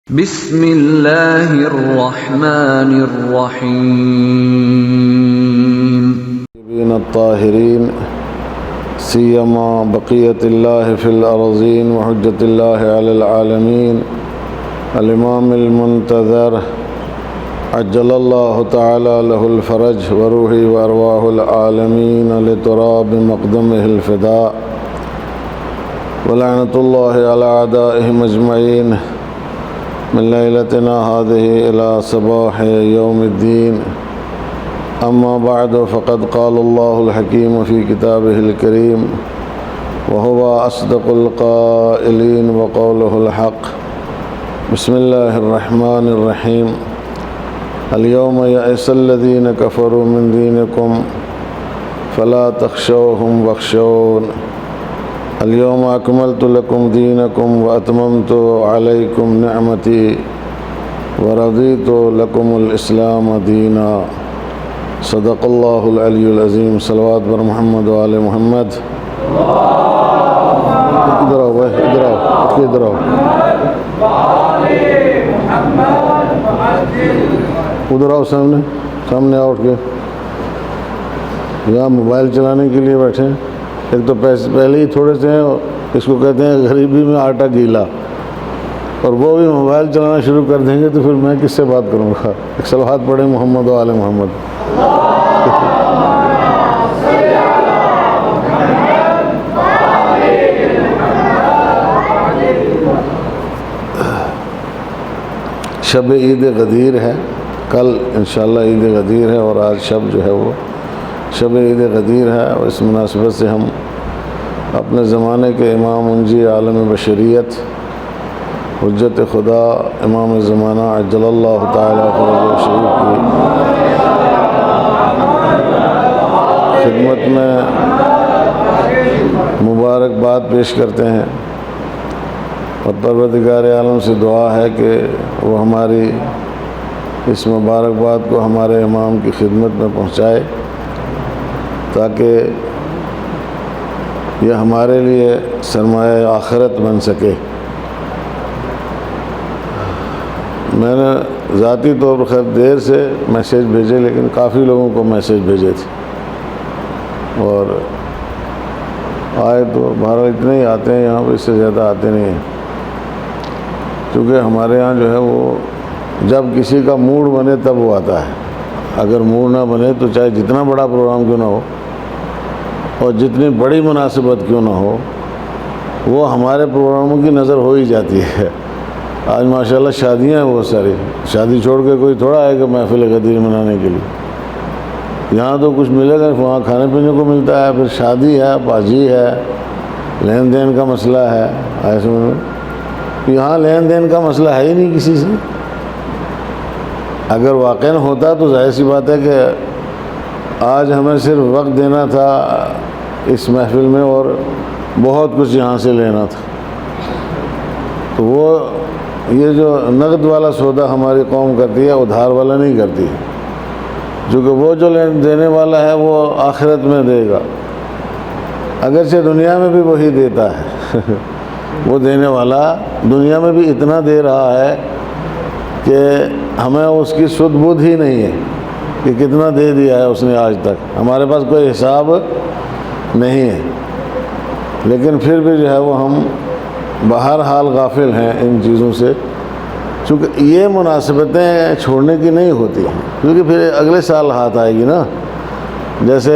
بسم اللہ الرحمن الرحیم الطاہرین سیما بقیت اللہ فی الارضین وحجت اللہ علی العالمین الامام المنتظر عجل اللہ تعالی لہ الفرج وروحی وارواح العالمین لتراب مقدمہ الفداء ولعنت اللہ علی اعدائہم اجمعین من لیلتنا هذه إلى صباح يوم الدين أما بعد فقد قال الله الحكيم في كتابه الكريم وهو أصدق القائلين وقوله الحق بسم الله الرحمن الرحيم اليوم يئس الذين كفروا من دينكم فلا تخشوهم واخشون اليوم أكملت لكم دينكم وأتممت عليكم نعمتي ورضيت لكم الإسلام دينا صدق الله العلي العظيم صلوات بر محمد وآل محمد ادھر آؤ ادھر آؤ ادھر آؤ سامنے آؤ اٹھ کے یہاں موبائل چلانے کے لیے بیٹھے ہیں ایک تو پہلے ہی تھوڑے سے ہیں اس کو کہتے ہیں غریبی میں آٹا گیلا اور وہ بھی موبائل چلانا شروع کر دیں گے تو پھر میں کس سے بات کروں گا ایک صلوات پڑھیں محمد و آل محمد شب عید غدیر ہے کل انشاءاللہ عید غدیر ہے اور آج شب جو ہے وہ شب عید غدیر ہے اور اس مناسبت سے ہم اپنے زمانے کے امام منجی عالم بشریت حجت خدا امام زمانہ عجل اللہ تعالیٰ فرجہ شریف کی خدمت میں مبارکباد پیش کرتے ہیں اور پروردگار عالم سے دعا ہے کہ وہ ہماری اس مبارکباد کو ہمارے امام کی خدمت میں پہنچائے تاکہ یہ ہمارے لیے سرمایہ آخرت بن سکے۔ میں نے ذاتی طور پر خیر دیر سے میسیج بھیجے لیکن کافی لوگوں کو میسیج بھیجے تھے اور آئے تو بہرحال اتنے ہی آتے ہیں یہاں پہ اس سے زیادہ آتے نہیں ہیں کیونکہ ہمارے یہاں جو ہے وہ جب کسی کا موڈ بنے تب وہ آتا ہے، اگر موڈ نہ بنے تو چاہے جتنا بڑا پروگرام کیوں نہ ہو اور جتنی بڑی مناسبت کیوں نہ ہو وہ ہمارے پروگراموں کی نظر ہو ہی جاتی ہے۔ آج ماشاءاللہ شادیاں ہیں بہت ساری، شادی چھوڑ کے کوئی تھوڑا آئے گا محفل غدیر منانے کے لیے، یہاں تو کچھ ملے گا وہاں کھانے پینے کو ملتا ہے، پھر شادی ہے، بازی ہے، لین دین کا مسئلہ ہے، ایسے میں یہاں لین دین کا مسئلہ ہے ہی نہیں کسی سے۔ اگر واقعاً ہوتا تو ظاہر سی بات ہے کہ آج ہمیں صرف وقت دینا تھا اس محفل میں اور بہت کچھ یہاں سے لینا تھا، تو وہ یہ جو نقد والا سودا ہماری قوم کرتی ہے ادھار والا نہیں کرتی، کیونکہ وہ جو دینے والا ہے وہ آخرت میں دے گا، اگرچہ دنیا میں بھی وہی دیتا ہے وہ دینے والا دنیا میں بھی اتنا دے رہا ہے کہ ہمیں اس کی سدھ بدھ ہی نہیں ہے کہ کتنا دے دیا ہے اس نے آج تک، ہمارے پاس کوئی حساب نہیں ہے، لیکن پھر بھی جو ہے وہ ہم بہرحال غافل ہیں ان چیزوں سے، چونکہ یہ مناسبتیں چھوڑنے کی نہیں ہوتی کیونکہ پھر اگلے سال ہاتھ آئے گی نا، جیسے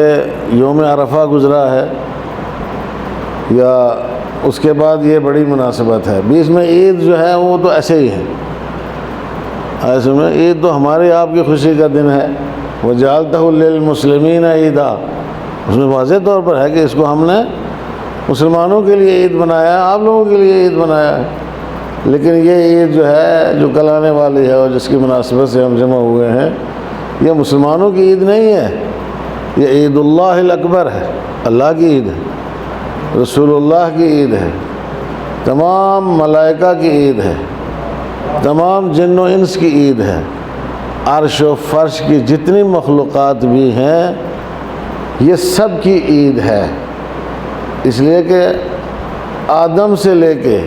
یوم عرفہ گزرا ہے یا اس کے بعد یہ بڑی مناسبت ہے، بیچ میں عید جو ہے وہ تو ایسے ہی ہے، ایسے میں عید تو ہماری آپ کی خوشی کا دن ہے، وَجَعَلْتَهُ لِلْمُسْلِمِينَ عیدا، اس میں واضح طور پر ہے کہ اس کو ہم نے مسلمانوں کے لیے عید بنایا ہے، آپ لوگوں کے لیے عید بنایا ہے، لیکن یہ عید جو ہے جو کل آنے والی ہے اور جس کی مناسبت سے ہم جمع ہوئے ہیں یہ مسلمانوں کی عید نہیں ہے، یہ عید اللہ الاکبر ہے، اللہ کی عید ہے، رسول اللہ کی عید ہے، تمام ملائکہ کی عید ہے، تمام جن و انس کی عید ہے، عرش و فرش کی جتنی مخلوقات بھی ہیں یہ سب کی عید ہے، اس لیے کہ آدم سے لے کے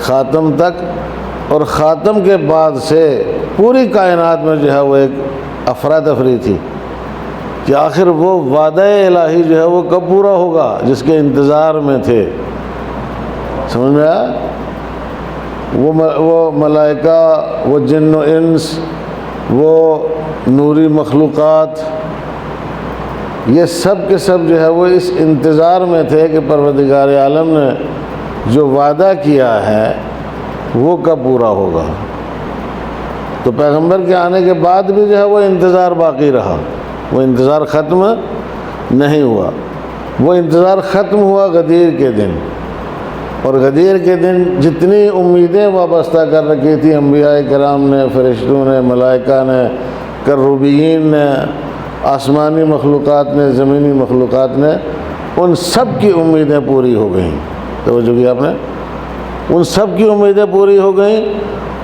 خاتم تک اور خاتم کے بعد سے پوری کائنات میں جو ہے وہ ایک افراتفری تھی کہ آخر وہ وعدہ الہی جو ہے وہ کب پورا ہوگا جس کے انتظار میں تھے. سمجھ میں آیا؟ وہ ملائکہ، وہ جن و انس، وہ نوری مخلوقات، یہ سب کے سب جو ہے وہ اس انتظار میں تھے کہ پروردگار عالم نے جو وعدہ کیا ہے وہ کب پورا ہوگا. تو پیغمبر کے آنے کے بعد بھی جو ہے وہ انتظار باقی رہا، وہ انتظار ختم نہیں ہوا. وہ انتظار ختم ہوا غدیر کے دن، اور غدیر کے دن جتنی امیدیں وابستہ کر رکھی تھی انبیاء کرام نے، فرشتوں نے، ملائکہ نے، کروبیین نے، آسمانی مخلوقات نے، زمینی مخلوقات نے، ان سب کی امیدیں پوری ہو گئیں. توجہ کی آپ نے؟ ان سب کی امیدیں پوری ہو گئیں.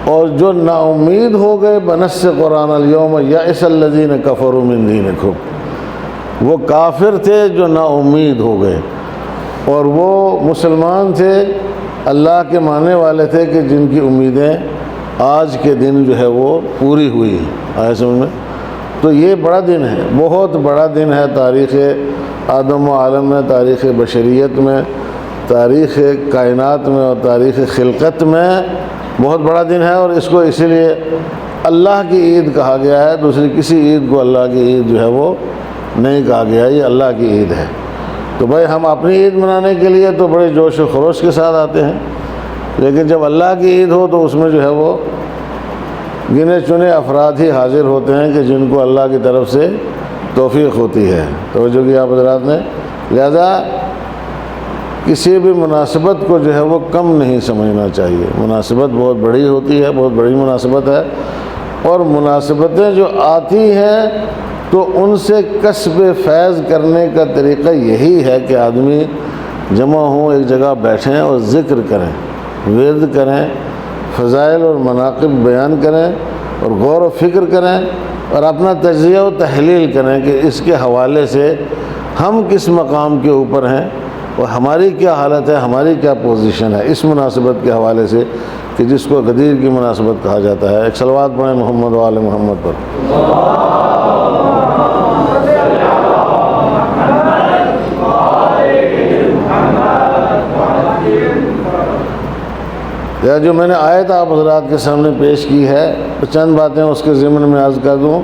اور جو نا امید ہو گئے بنص قرآن الیوم یئس الذین کفروا من دینکم، وہ کافر تھے جو نا امید ہو گئے، اور وہ مسلمان تھے، اللہ کے ماننے والے تھے کہ جن کی امیدیں آج کے دن جو ہے وہ پوری ہوئی. آئے سمجھ میں؟ تو یہ بڑا دن ہے، بہت بڑا دن ہے تاریخ آدم و عالم میں، تاریخ بشریت میں، تاریخ کائنات میں اور تاریخ خلقت میں بہت بڑا دن ہے. اور اس کو اسی لیے اللہ کی عید کہا گیا ہے، دوسری کسی عید کو اللہ کی عید جو ہے وہ نہیں کہا گیا، یہ اللہ کی عید ہے. تو بھائی ہم اپنی عید منانے کے لیے تو بڑے جوش و خروش کے ساتھ آتے ہیں، لیکن جب اللہ کی عید ہو تو اس میں جو ہے وہ گنے چنے افراد ہی حاضر ہوتے ہیں کہ جن کو اللہ کی طرف سے توفیق ہوتی ہے. توجہ کی آپ حضرات نے؟ لہذا کسی بھی مناسبت کو جو ہے وہ کم نہیں سمجھنا چاہیے. مناسبت بہت بڑی ہوتی ہے، بہت بڑی مناسبت ہے. اور مناسبتیں جو آتی ہیں تو ان سے کسب فیض کرنے کا طریقہ یہی ہے کہ آدمی جمع ہوں، ایک جگہ بیٹھیں اور ذکر کریں، ورد کریں، فضائل اور مناقب بیان کریں، اور غور و فکر کریں، اور اپنا تجزیہ و تحلیل کریں کہ اس کے حوالے سے ہم کس مقام کے اوپر ہیں اور ہماری کیا حالت ہے، ہماری کیا پوزیشن ہے اس مناسبت کے حوالے سے کہ جس کو غدیر کی مناسبت کہا جاتا ہے. ایک صلوات پڑھیں محمد و آل محمد پر. یا جو میں نے آیت آپ حضرات کے سامنے پیش کی ہے تو چند باتیں اس کے ضمن میں عرض کر دوں.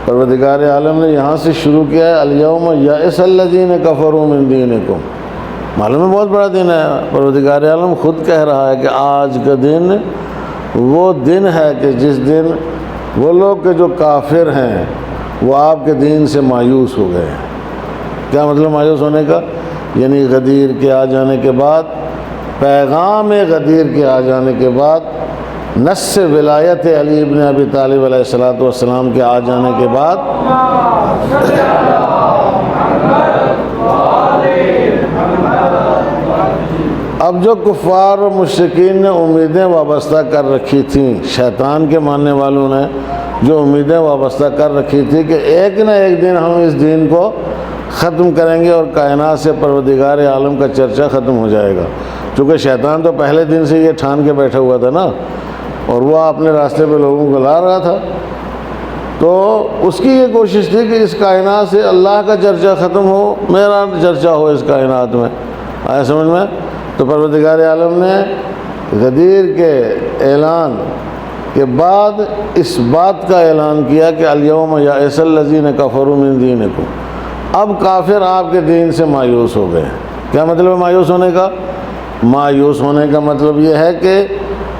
پروردگار عالم نے یہاں سے شروع کیا ہے الیوم یئس الذین کفروا من دینکم. معلوم ہے بہت بڑا دن ہے. پروردگار عالم خود کہہ رہا ہے کہ آج کا دن وہ دن ہے کہ جس دن وہ لوگ کہ جو کافر ہیں وہ آپ کے دین سے مایوس ہو گئے ہیں. کیا مطلب مایوس ہونے کا؟ یعنی غدیر کے آ جانے کے بعد، پیغام غدیر کے آ جانے کے بعد، نص ولایت علی ابن ابی طالب علیہ السلام کے آ جانے کے بعد اب جو کفار و مشرکین نے امیدیں وابستہ کر رکھی تھیں، شیطان کے ماننے والوں نے جو امیدیں وابستہ کر رکھی تھی کہ ایک نہ ایک دن ہم اس دین کو ختم کریں گے اور کائنات سے پروردگار عالم کا چرچا ختم ہو جائے گا. چونکہ شیطان تو پہلے دن سے یہ ٹھان کے بیٹھا ہوا تھا نا، اور وہ اپنے راستے پہ لوگوں کو لا رہا تھا، تو اس کی یہ کوشش تھی کہ اس کائنات سے اللہ کا چرچا ختم ہو، میرا چرچا ہو اس کائنات میں. آیا سمجھ میں؟ تو پروردگار عالم نے غدیر کے اعلان کے بعد اس بات کا اعلان کیا کہ الیوم یئس الذین کفروا من دینکم. اب کافر آپ کے دین سے مایوس ہو گئے. کیا مطلب ہے مایوس ہونے کا؟ مایوس ہونے کا مطلب یہ ہے کہ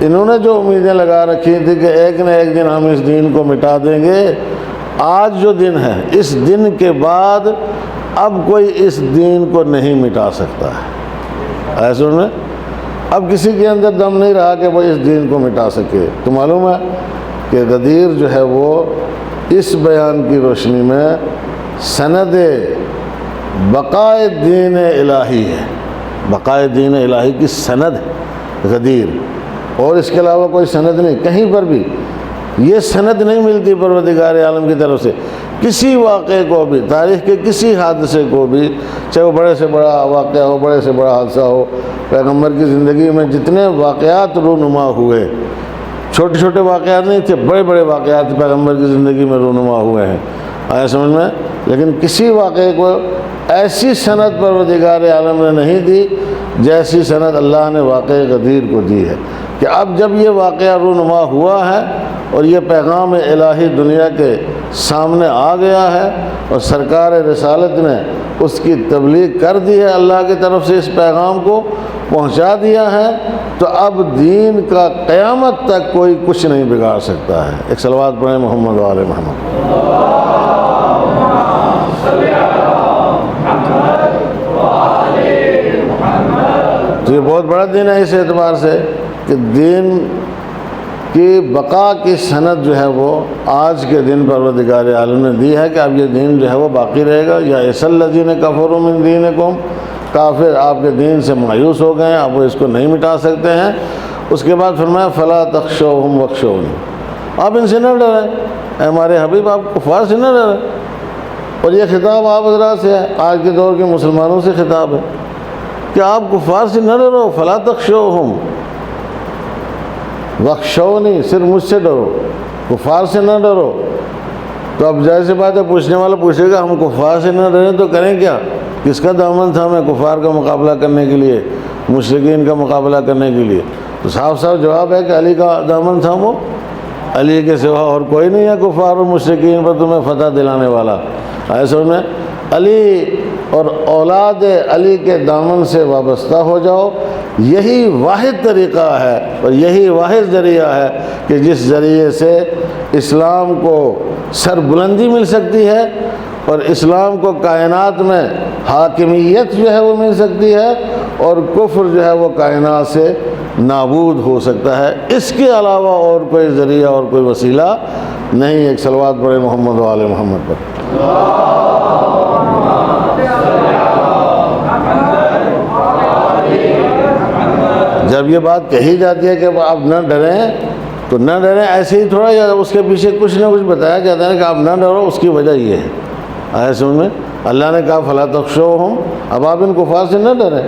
انہوں نے جو امیدیں لگا رکھی تھی کہ ایک نہ ایک دن ہم اس دین کو مٹا دیں گے، آج جو دن ہے اس دن کے بعد اب کوئی اس دین کو نہیں مٹا سکتا ہے. ایسے میں اب کسی کے اندر دم نہیں رہا کہ وہ اس دین کو مٹا سکے. تو معلوم ہے کہ غدیر جو ہے وہ اس بیان کی روشنی میں سند بقائے دین الہی ہے، بقائے دین الہی کی سند ہے غدیر، اور اس کے علاوہ کوئی سند نہیں. کہیں پر بھی یہ سند نہیں ملتی پروردگار عالم کی طرف سے. کسی واقعے کو بھی، تاریخ کے کسی حادثے کو بھی، چاہے وہ بڑے سے بڑا واقعہ ہو، بڑے سے بڑا حادثہ ہو، پیغمبر کی زندگی میں جتنے واقعات رونما ہوئے چھوٹے چھوٹے واقعات نہیں تھے، بڑے بڑے واقعات پیغمبر کی زندگی میں رونما ہوئے ہیں، آیا سمجھ میں؟ لیکن کسی واقعے کو ایسی سند پروردگار عالم نے نہیں دی جیسی سند اللہ نے واقعہ غدیر کو دی ہے، کہ اب جب یہ واقعہ رونما ہوا ہے اور یہ پیغام الہی دنیا کے سامنے آ گیا ہے اور سرکار رسالت نے اس کی تبلیغ کر دی ہے، اللہ کی طرف سے اس پیغام کو پہنچا دیا ہے، تو اب دین کا قیامت تک کوئی کچھ نہیں بگاڑ سکتا ہے۔ ایک صلوات پڑھیں محمد و آل محمد۔ تو یہ بہت بڑا دن ہے اس اعتبار سے کہ دین کی بقا کی سند جو ہے وہ آج کے دن پروردگار عالم نے دی ہے کہ اب یہ دین جو ہے وہ باقی رہے گا۔ یا ایس الذین کفروا من دینکم، کافر آپ کے دین سے مایوس ہو گئے ہیں، اب وہ اس کو نہیں مٹا سکتے ہیں۔ اس کے بعد فرمایا فلا تخشوہم واخشونی، آپ ان سے نہ ڈریں، اے ہمارے حبیب آپ کفار سے نہ ڈریں۔ اور یہ خطاب آپ حضرات سے ہے، آج کے دور کے مسلمانوں سے خطاب ہے کہ آپ کفار سے نہ ڈرو، فلا تخشوہم واخشونی، صرف مجھ سے ڈرو، کفار سے نہ ڈرو۔ تو اب جیسے بات ہے پوچھنے والا پوچھے گا ہم کفار سے نہ ڈریں تو کریں کیا؟ کس کا دامن تھا ہمیں کفار کا مقابلہ کرنے کے لیے، مشرکین کا مقابلہ کرنے کے لیے؟ تو صاف صاف جواب ہے کہ علی کا دامن تھا، وہ علی کے سوا اور کوئی نہیں ہے کفار اور مشرکین پر تمہیں فتح دلانے والا۔ ایسے میں علی اور اولاد علی کے دامن سے وابستہ ہو جاؤ، یہی واحد طریقہ ہے اور یہی واحد ذریعہ ہے کہ جس ذریعے سے اسلام کو سر بلندی مل سکتی ہے اور اسلام کو کائنات میں حاکمیت جو ہے وہ مل سکتی ہے اور کفر جو ہے وہ کائنات سے نابود ہو سکتا ہے۔ اس کے علاوہ اور کوئی ذریعہ اور کوئی وسیلہ نہیں۔ ایک صلوات پڑھے محمد و آل محمد پر۔ جب یہ بات کہی جاتی ہے کہ آپ نہ ڈریں تو نہ ڈریں ایسے ہی تھوڑا، یا اس کے پیچھے کچھ نہ کچھ بتایا جاتا ہے کہ آپ نہ ڈرو، اس کی وجہ یہ ہے۔ آئے سمجھ میں؟ اللہ نے کہا فلا تخشوہم، اب آپ ان کفار سے نہ ڈریں۔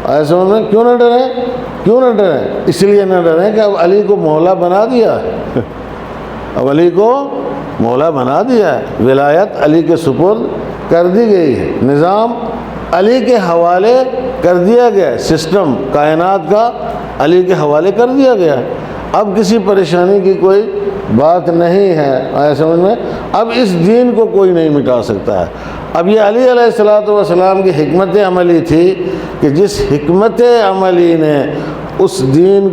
آئے سمجھ میں؟ کیوں نہ ڈریں؟ کیوں نہ ڈریں؟ اس لیے نہ ڈریں کہ اب علی کو مولا بنا دیا ہے، اب علی کو مولا بنا دیا ہے، ولایت علی کے سپرد کر دی گئی ہے، نظام علی کے حوالے کر دیا گیا ہے، سسٹم کائنات کا علی کے حوالے کر دیا گیا ہے۔ اب کسی پریشانی کی کوئی بات نہیں ہے، آیا سمجھ میں؟ اب اس دین کو کوئی نہیں مٹا سکتا ہے۔ اب یہ علی علیہ السلام کی حکمت عملی تھی کہ جس حکمت عملی نے اس دین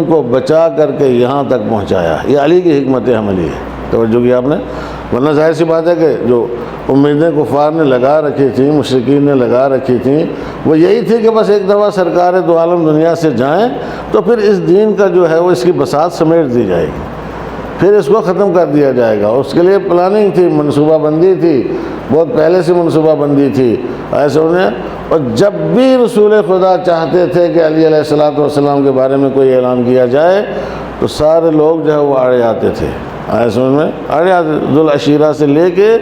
کو بچا کر کے یہاں تک پہنچایا، یہ علی کی حکمت عملی ہے۔ توجہ کی آپ نے؟ ورنہ ظاہر سی بات ہے کہ جو امیدیں کفار نے لگا رکھی تھیں، مشرکین نے لگا رکھی تھیں، وہ یہی تھی کہ بس ایک دفعہ سرکار دو عالم دنیا سے جائیں تو پھر اس دین کا جو ہے وہ اس کی بساط سمیٹ دی جائے گی، پھر اس کو ختم کر دیا جائے گا۔ اس کے لیے پلاننگ تھی، منصوبہ بندی تھی، بہت پہلے سے منصوبہ بندی تھی۔ ایسے انہیں، اور جب بھی رسول خدا چاہتے تھے کہ علی علیہ السلام کے بارے میں کوئی اعلان کیا جائے تو سارے لوگ جو ہے وہ آڑے آتے تھے، آئے سمجھ میں؟ آڑے آتے، ذوالعشیرہ سے لے کے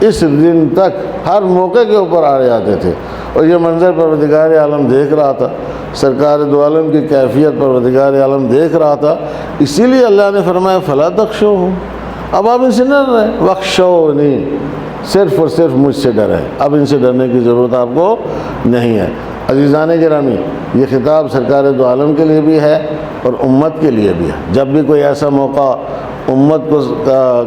اس دن تک ہر موقع کے اوپر آڑے آتے تھے، اور یہ منظر پروردگار عالم دیکھ رہا تھا، سرکار دو عالم کی کیفیت پروردگار عالم دیکھ رہا تھا، اسی لیے اللہ نے فرمایا فلا تخشوہم، اب آپ ان سے نہ ڈریں، واخشونی، صرف اور صرف مجھ سے ڈریں، اب ان سے ڈرنے کی ضرورت آپ کو نہیں ہے۔ عزیزان گرامی، یہ خطاب سرکار دو عالم کے لیے بھی ہے اور امت کے لیے بھی ہے۔ جب بھی کوئی ایسا موقع امت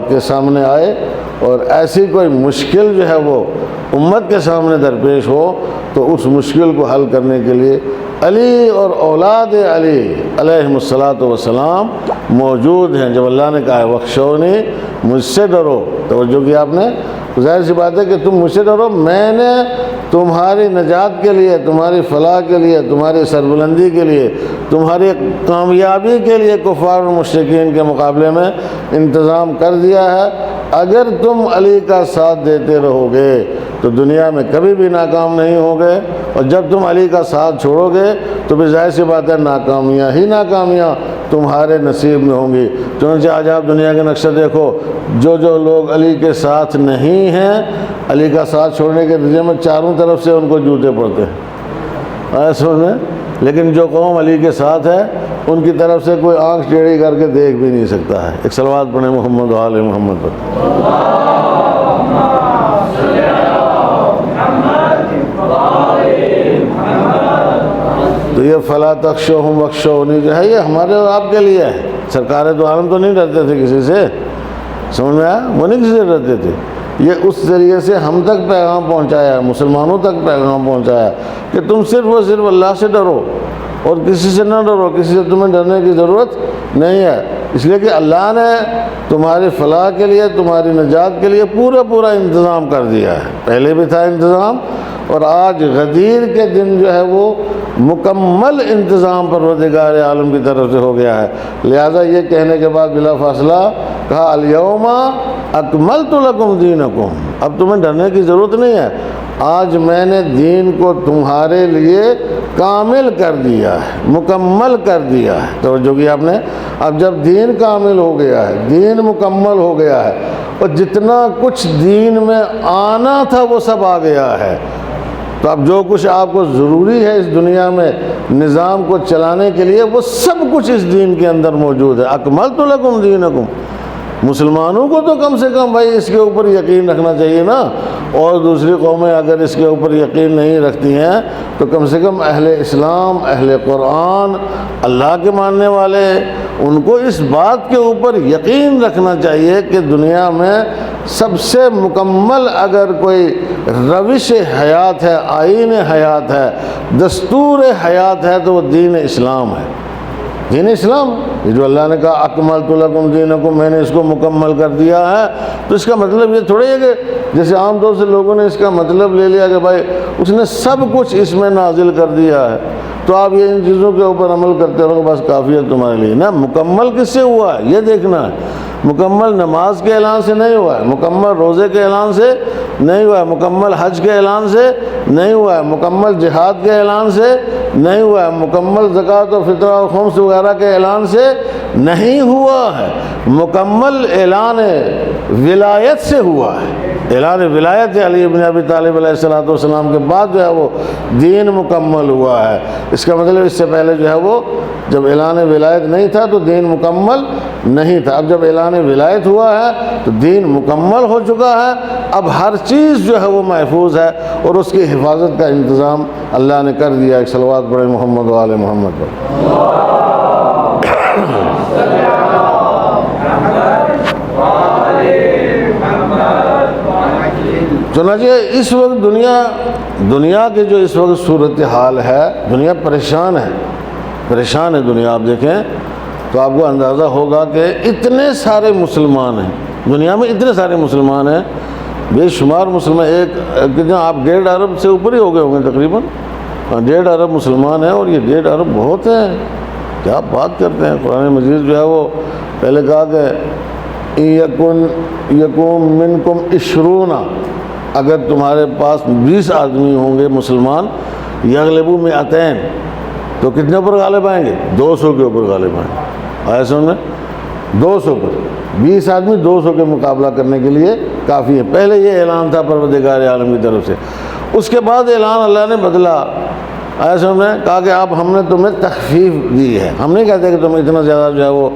کے سامنے آئے اور ایسی کوئی مشکل جو ہے وہ امت کے سامنے درپیش ہو تو اس مشکل کو حل کرنے کے لیے علی اور اولاد علی علیہم السلام موجود ہیں۔ جب اللہ نے کہا ہے واخشونی، مجھ سے ڈرو، توجہ کی آپ نے؟ ظاہر سی بات ہے کہ تم مجھ سے ڈرو، میں نے تمہاری نجات کے لیے، تمہاری فلاح کے لیے، تمہاری سربلندی کے لیے، تمہاری کامیابی کے لیے کفار و مشرکین کے مقابلے میں انتظام کر دیا ہے۔ اگر تم علی کا ساتھ دیتے رہو گے تو دنیا میں کبھی بھی ناکام نہیں ہوگے، اور جب تم علی کا ساتھ چھوڑو گے تو بھی ظاہر سی بات ہے ناکامیاں ہی ناکامیاں تمہارے نصیب میں ہوں گی۔ چنانچہ آج آپ دنیا کے نقشہ دیکھو، جو لوگ علی کے ساتھ نہیں ہیں، علی کا ساتھ چھوڑنے کے نتیجے میں چاروں طرف سے ان کو جوتے پڑتے ہیں، سمجھ میں؟ لیکن جو قوم علی کے ساتھ ہے ان کی طرف سے کوئی آنکھ ٹیڑھی کر کے دیکھ بھی نہیں سکتا ہے۔ ایک صلوات پڑھیں محمد و آل محمد پر۔ تو یہ فلا تخشوہم واخشونی جو ہے یہ ہمارے اور آپ کے لیے ہے۔ سرکار دو عالم تو نہیں ڈرتے تھے کسی سے، سمجھ میں آیا؟ وہ نہیں کسی سے ڈرتے تھے۔ یہ اس ذریعے سے ہم تک پیغام پہنچایا، مسلمانوں تک پیغام پہنچایا کہ تم صرف اور صرف اللہ سے ڈرو اور کسی سے نہ ڈرو، کسی سے تمہیں ڈرنے کی ضرورت نہیں ہے، اس لیے کہ اللہ نے تمہاری فلاح کے لیے، تمہاری نجات کے لیے پورا انتظام کر دیا ہے۔ پہلے بھی تھا انتظام، اور آج غدیر کے دن جو ہے وہ مکمل انتظام پروردگار عالم کی طرف سے ہو گیا ہے۔ لہذا یہ کہنے کے بعد بلا فاصلہ کہا الیوم اکملت لکم دینکم، اب تمہیں ڈرنے کی ضرورت نہیں ہے، آج میں نے دین کو تمہارے لیے کامل کر دیا ہے، مکمل کر دیا ہے۔ توجہ کی آپ نے؟ اب جب دین کامل ہو گیا ہے، دین مکمل ہو گیا ہے، اور جتنا کچھ دین میں آنا تھا وہ سب آ گیا ہے، تو اب جو کچھ آپ کو ضروری ہے اس دنیا میں نظام کو چلانے کے لیے وہ سب کچھ اس دین کے اندر موجود ہے۔ اکملت لکم دینکم، مسلمانوں کو تو کم سے کم بھائی اس کے اوپر یقین رکھنا چاہیے نا، اور دوسری قومیں اگر اس کے اوپر یقین نہیں رکھتی ہیں تو کم سے کم اہل اسلام، اہل قرآن، اللہ کے ماننے والے، ان کو اس بات کے اوپر یقین رکھنا چاہیے کہ دنیا میں سب سے مکمل اگر کوئی روش حیات ہے، آئین حیات ہے، دستور حیات ہے تو وہ دین اسلام ہے۔ دین اسلام یہ جو اللہ نے کہا اکملت لکم دینکم، میں نے اس کو مکمل کر دیا ہے، تو اس کا مطلب یہ تھوڑی ہے کہ جیسے عام طور سے لوگوں نے اس کا مطلب لے لیا کہ بھائی اس نے سب کچھ اس میں نازل کر دیا ہے تو آپ یہ ان چیزوں کے اوپر عمل کرتے رہو بس کافی ہے تمہارے لیے۔ نہ، مکمل کس سے ہوا ہے یہ دیکھنا ہے۔ مکمل نماز کے اعلان سے نہیں ہوا ہے، مکمل روزے کے اعلان سے نہیں ہوا ہے، مکمل حج کے اعلان سے نہیں ہوا ہے، مکمل جہاد کے اعلان سے نہیں ہوا ہے، مکمل زکوٰۃ و فطرہ و خمس وغیرہ کے اعلان سے نہیں ہوا ہے، مکمل اعلان ولایت سے ہوا ہے۔ اعلان ولایت علی بن ابی طالب علیہ السلام کے بعد جو ہے وہ دین مکمل ہوا ہے۔ اس کا مطلب اس سے پہلے جو ہے وہ جب اعلان ولایت نہیں تھا تو دین مکمل نہیں تھا، اب جب اعلان ولایت ہوا ہے تو دین مکمل ہو چکا ہے، اب ہر چیز جو ہے وہ محفوظ ہے اور اس کی حفاظت کا انتظام اللہ نے کر دیا۔ ایک صلوات پڑھیں محمد و آل محمد پر۔ چنانچہ اس وقت دنیا کے جو اس وقت صورتحال ہے، دنیا پریشان ہے دنیا۔ آپ دیکھیں تو آپ کو اندازہ ہوگا کہ اتنے سارے مسلمان ہیں دنیا میں، اتنے سارے مسلمان ہیں، بے شمار مسلمان، کتنا آپ 1.5 ارب سے اوپر ہی ہو گئے ہوں گے تقریباً، 1.5 ارب مسلمان ہیں، اور یہ 1.5 ارب بہت ہیں، کیا بات کرتے ہیں۔ قرآن مجید جو ہے وہ پہلے کہا کہ یکن منکم 20، اگر تمہارے پاس 20 آدمی ہوں گے مسلمان، یغلبوا 200، تو کتنے پر غالب آئیں گے؟ 200 کے اوپر غالب آئیں گے۔ آیا سمجھ میں؟ 200 پر 20 آدمی 200 کے مقابلہ کرنے کے لیے کافی ہے۔ پہلے یہ اعلان تھا پروردگار عالم کی طرف سے، اس کے بعد اعلان اللہ نے بدلا۔ آیا سمجھ میں؟ کہا کہ اب ہم نے تمہیں تخفیف دی ہے، ہم نہیں کہتے کہ تم اتنا زیادہ جو ہے وہ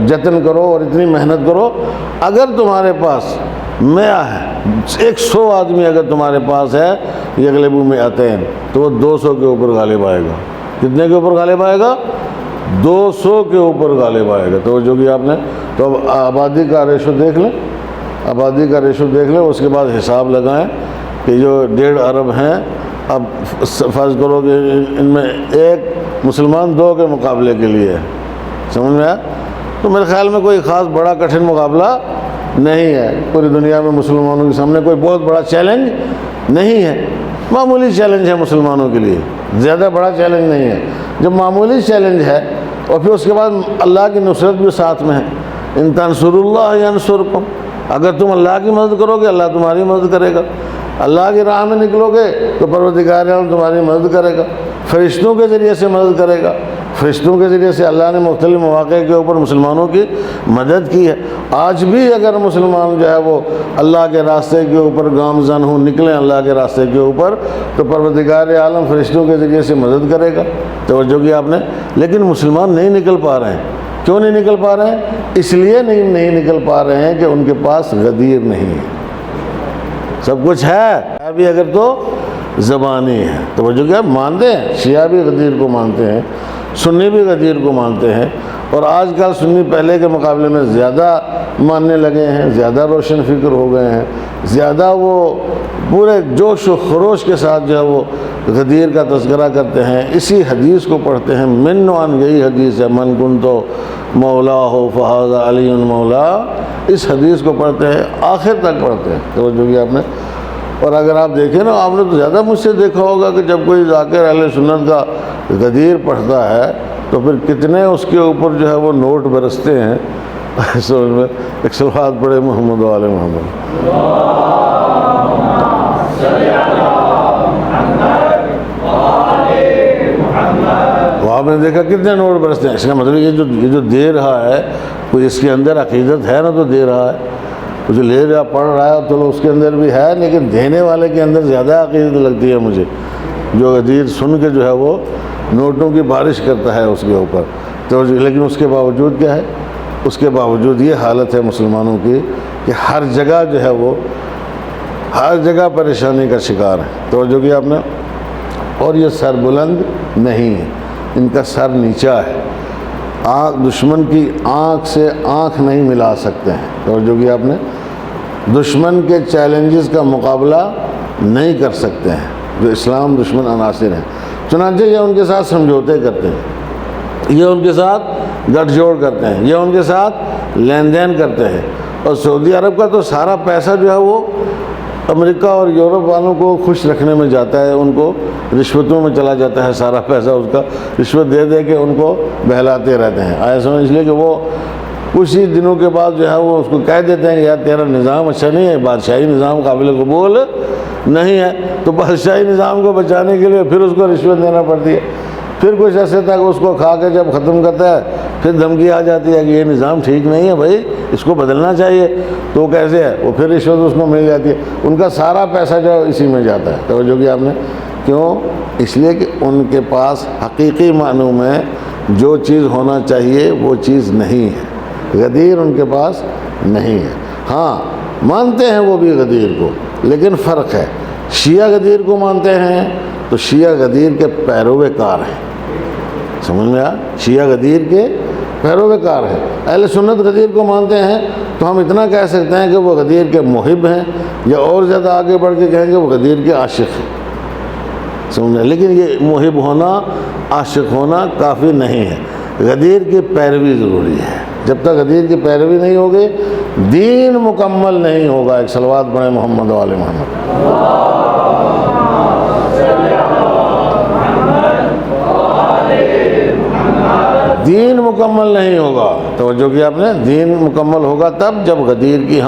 جتن کرو اور اتنی محنت کرو، اگر تمہارے پاس 100 ہے، 100 آدمی اگر تمہارے پاس ہے، یغلبوا 200، تو وہ 200 کے اوپر غالب آئے گا۔ کتنے کے اوپر غالب آئے گا؟ 200 کے اوپر غالب آئے گا۔ تو جو کہ آپ نے تو اب آبادی کا ریشو دیکھ لیں، آبادی کا ریشو دیکھ لیں، اس کے بعد حساب لگائیں کہ جو 1.5 ارب ہیں، اب فرض کرو کہ ان میں ایک مسلمان 2 کے مقابلے کے لیے ہے، سمجھ میں آیا؟ تو میرے خیال میں کوئی خاص بڑا کٹھن مقابلہ نہیں ہے، پوری دنیا میں مسلمانوں کے سامنے کوئی بہت بڑا چیلنج نہیں ہے، معمولی چیلنج ہے مسلمانوں کے لیے، زیادہ بڑا چیلنج نہیں ہے۔ جب معمولی چیلنج ہے اور پھر اس کے بعد اللہ کی نصرت بھی ساتھ میں ہے، ان تنصروا اللہ ینصرکم، اگر تم اللہ کی مدد کرو گے اللہ تمہاری مدد کرے گا، اللہ کی راہ میں نکلو گے تو پروردگار عالم تمہاری مدد کرے گا، فرشتوں کے ذریعے سے مدد کرے گا، فرشتوں کے ذریعے سے اللہ نے مختلف مواقع کے اوپر مسلمانوں کی مدد کی ہے۔ آج بھی اگر مسلمان جو ہے وہ اللہ کے راستے کے اوپر گامزن ہوں، نکلیں اللہ کے راستے کے اوپر، تو پروردگار عالم فرشتوں کے ذریعے سے مدد کرے گا۔ توجہ کی آپ نے۔ لیکن مسلمان نہیں نکل پا رہے ہیں۔ کیوں نہیں نکل پا رہے ہیں؟ اس لیے نہیں نکل پا رہے ہیں کہ ان کے پاس غدیر نہیں ہے۔ سب کچھ ہے ابھی اگر تو زبانی ہے۔ توجہ کیا مانتے ہیں؟ شیعہ بھی غدیر کو مانتے ہیں، سنی بھی غدیر کو مانتے ہیں، اور آج کل سنی پہلے کے مقابلے میں زیادہ ماننے لگے ہیں، زیادہ روشن فکر ہو گئے ہیں، زیادہ وہ پورے جوش و خروش کے ساتھ جو ہے وہ غدیر کا تذکرہ کرتے ہیں، اسی حدیث کو پڑھتے ہیں۔ من وان یہی حدیث ہے، من کنت مولا ہو فہذا علی مولا، اس حدیث کو پڑھتے ہیں، آخر تک پڑھتے ہیں۔ توجہ کی آپ نے۔ اور اگر آپ دیکھیں نا، آپ نے تو زیادہ مجھ سے دیکھا ہوگا کہ جب کوئی ذاکر اہل سنت کا غدیر پڑھتا ہے تو پھر کتنے اس کے اوپر جو ہے وہ نوٹ برستے ہیں۔ سمجھ میں ایک صلوات پڑھے محمد و آل محمد۔ وہ آپ نے دیکھا کتنے نوٹ برستے ہیں۔ اس کا مطلب یہ جو دے رہا ہے کوئی اس کے اندر عقیدت ہے نا، تو دے رہا ہے۔ جو لے رہا پڑھ رہا ہے تو اس کے اندر بھی ہے، لیکن دینے والے کے اندر زیادہ عقیدت لگتی ہے مجھے، جو غدیر سن کے جو ہے وہ نوٹوں کی بارش کرتا ہے اس کے اوپر۔ تو لیکن اس کے باوجود کیا ہے؟ اس کے باوجود یہ حالت ہے مسلمانوں کی کہ ہر جگہ جو ہے وہ ہر جگہ پریشانی کا شکار ہے۔ توجہ کی آپ نے۔ اور یہ سر بلند نہیں ہے، ان کا سر نیچا ہے۔ دشمن کی آنکھ سے آنکھ نہیں ملا سکتے ہیں۔ توجہ کی آپ نے۔ دشمن کے چیلنجز کا مقابلہ نہیں کر سکتے ہیں جو اسلام دشمن عناصر ہیں، چنانچہ یہ ان کے ساتھ سمجھوتے کرتے ہیں، یہ ان کے ساتھ گٹھ جوڑ کرتے ہیں، یہ ان کے ساتھ لین دین کرتے ہیں۔ اور سعودی عرب کا تو سارا پیسہ جو ہے وہ امریکہ اور یورپ والوں کو خوش رکھنے میں جاتا ہے، ان کو رشوتوں میں چلا جاتا ہے سارا پیسہ اس کا، رشوت دے دے کے ان کو بہلاتے رہتے ہیں۔ آیا سمجھ؟ اس لیے کہ وہ کچھ ہی دنوں کے بعد جو ہے وہ اس کو کہہ دیتے ہیں کہ یار تیرا نظام اچھا نہیں ہے، بادشاہی نظام قابل قبول نہیں ہے، تو بادشاہی نظام کو بچانے کے لیے پھر اس کو رشوت دینا پڑتی ہے۔ پھر کچھ عرصے تک اس کو کھا کے جب ختم کرتا ہے پھر دھمکی آ جاتی ہے کہ یہ نظام ٹھیک نہیں ہے بھائی، اس کو بدلنا چاہیے، تو کیسے ہے؟ وہ پھر رشوت اس کو مل جاتی ہے۔ ان کا سارا پیسہ جو ہے اسی میں جاتا ہے۔ توجہ کی آپ نے۔ کیوں؟ اس لیے کہ ان کے پاس حقیقی معنوں میں جو چیز ہونا چاہیے وہ چیز نہیں ہے، غدیر ان کے پاس نہیں ہے۔ ہاں مانتے ہیں وہ بھی غدیر کو، لیکن فرق ہے۔ شیعہ غدیر کو مانتے ہیں تو شیعہ غدیر کے پیروکار ہیں۔ سمجھ میں آیا؟ شیعہ غدیر کے پیروکار ہیں۔ اہل سنت غدیر کو مانتے ہیں تو ہم اتنا کہہ سکتے ہیں کہ وہ غدیر کے محب ہیں، یا اور زیادہ آگے بڑھ کے کہیں گے وہ غدیر کے عاشق ہیں۔ سمجھیں؟ لیکن یہ محب ہونا، عاشق ہونا کافی نہیں ہے، غدیر کی پیروی ضروری ہے۔ جب تک غدیر کی پیروی نہیں ہوگی دین مکمل نہیں ہوگا۔ ایک صلوات پڑھیں محمد و آل محمد۔ دین مکمل نہیں ہوگا۔ توجہ کی آپ نے۔ دین مکمل ہوگا تب جب غدیر کی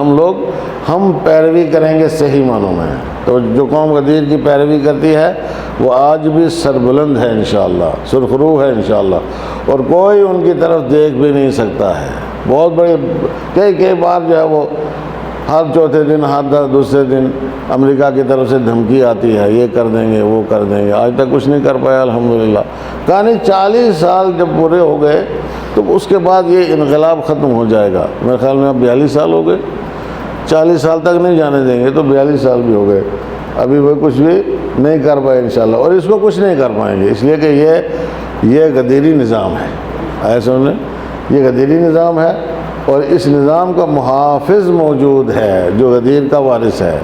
ہم پیروی کریں گے صحیح معنوں میں۔ تو جو قوم غدیر کی پیروی کرتی ہے وہ آج بھی سربلند ہے انشاءاللہ، سرخرو ہے انشاءاللہ، اور کوئی ان کی طرف دیکھ بھی نہیں سکتا ہے۔ بہت بڑے کئی بار جو ہے وہ ہر چوتھے دن ہر دوسرے دن امریکہ کی طرف سے دھمکی آتی ہے، یہ کر دیں گے وہ کر دیں گے، آج تک کچھ نہیں کر پایا الحمدللہ۔ کہانی 40 سال جب پورے ہو گئے تو اس کے بعد یہ انقلاب ختم ہو جائے گا۔ میرے خیال میں اب 42 سال ہو گئے، 40 سال تک نہیں جانے دیں گے تو 42 سال بھی ہو گئے، ابھی وہ کچھ بھی نہیں کر پائے انشاءاللہ، اور اس کو کچھ نہیں کر پائیں گے، اس لیے کہ یہ غدیری نظام ہے۔ ایسا انہیں یہ غدیری نظام ہے، اور اس نظام کا محافظ موجود ہے جو غدیر کا وارث ہے،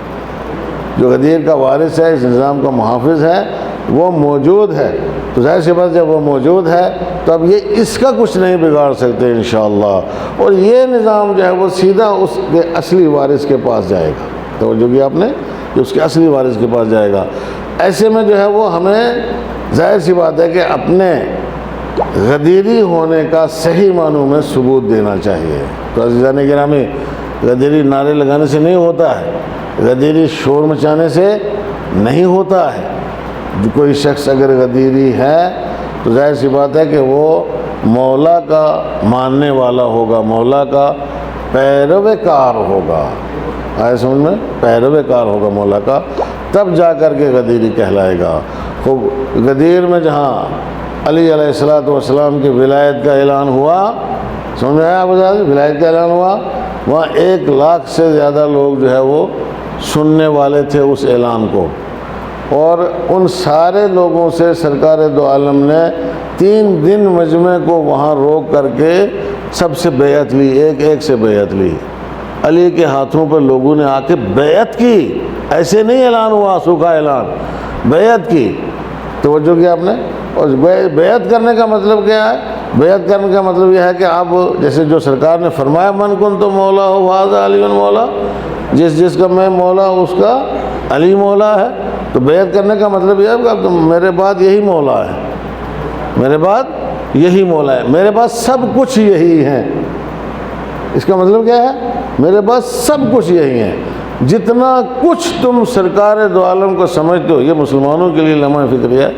جو غدیر کا وارث ہے، اس نظام کا محافظ ہے، وہ موجود ہے۔ تو ظاہر سی بات جب وہ موجود ہے تو اب یہ اس کا کچھ نہیں بگاڑ سکتے انشاءاللہ، اور یہ نظام جو ہے وہ سیدھا اس کے اصلی وارث کے پاس جائے گا۔ توجہ کی آپ نے، کہ اس کے اصلی وارث کے پاس جائے گا۔ ایسے میں جو ہے وہ ہمیں ظاہر سی بات ہے کہ اپنے غدیری ہونے کا صحیح معنوں میں ثبوت دینا چاہیے۔ تو عزیزان گرامی، غدیری نعرے لگانے سے نہیں ہوتا ہے، غدیری شور مچانے سے نہیں ہوتا ہے۔ جو کوئی شخص اگر غدیری ہے تو ظاہر سی بات ہے کہ وہ مولا کا ماننے والا ہوگا، مولا کا پیروکار ہوگا، آئے سمجھ میں، پیروکار ہوگا مولا کا، تب جا کر کے غدیری کہلائے گا۔ خوب غدیر میں جہاں علی علیہ السلام کی ولایت کا اعلان ہوا، سمجھ میں آیا آپ کو، ولایت کا اعلان ہوا، وہاں 1 لاکھ سے زیادہ لوگ جو ہے وہ سننے والے تھے اس اعلان کو، اور ان سارے لوگوں سے سرکار دو عالم نے 3 دن مجمع کو وہاں روک کر کے سب سے بیعت لی، ایک سے بیعت لی۔ علی کے ہاتھوں پر لوگوں نے آ کے بیعت کی، ایسے نہیں اعلان ہوا سوکھا اعلان، بیعت کی۔ توجہ کیا آپ نے؟ اور بیعت کرنے کا مطلب کیا ہے؟ بیعت کرنے کا مطلب یہ ہے کہ آپ جیسے جو سرکار نے فرمایا من کن تو مولا ہو وہذا علی مولا، جس کا میں مولا ہوں اس کا علی مولا ہے۔ تو بیعت کرنے کا مطلب یہ ہے کہ اب میرے بعد یہی مولا ہے، میرے بعد یہی مولا ہے، میرے پاس سب کچھ یہی ہیں۔ اس کا مطلب کیا ہے؟ میرے پاس سب کچھ یہی ہیں، جتنا کچھ تم سرکار دو عالم کو سمجھتے ہو، یہ مسلمانوں کے لیے لمحہ فکری ہے،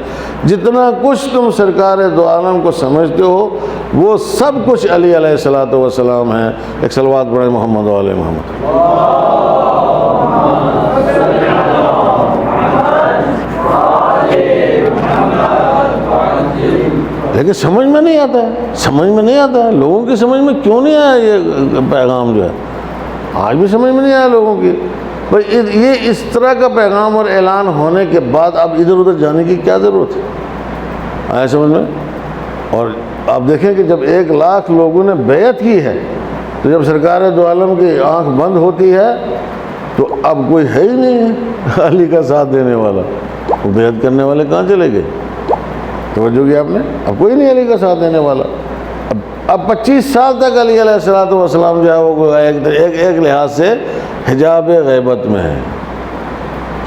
جتنا کچھ تم سرکار دو عالم کو سمجھتے ہو وہ سب کچھ علی علیہ السلام ہے۔ ایک صلوات پڑھیں محمد و آل محمد۔ لیکن سمجھ میں نہیں آتا ہے، سمجھ میں نہیں آتا ہے لوگوں کی، سمجھ میں کیوں نہیں آیا یہ پیغام جو ہے، آج بھی سمجھ میں نہیں آیا لوگوں کی۔ بھائی یہ اس طرح کا پیغام اور اعلان ہونے کے بعد اب ادھر ادھر جانے کی کیا ضرورت ہے؟ آئے سمجھ میں؟ اور آپ دیکھیں کہ جب 1 لاکھ لوگوں نے بیعت کی ہے تو جب سرکار دو عالم کی آنکھ بند ہوتی ہے تو اب کوئی ہے ہی نہیں ہے علی کا ساتھ دینے والا، وہ بیعت کرنے والے کہاں چلے گئے؟ توجہ کی آپ نے؟ اب کوئی نہیں علی کا ساتھ دینے والا۔ اب 25 سال تک علی علیہ السلام جو ہے وہ ایک لحاظ سے حجاب غیبت میں ہے،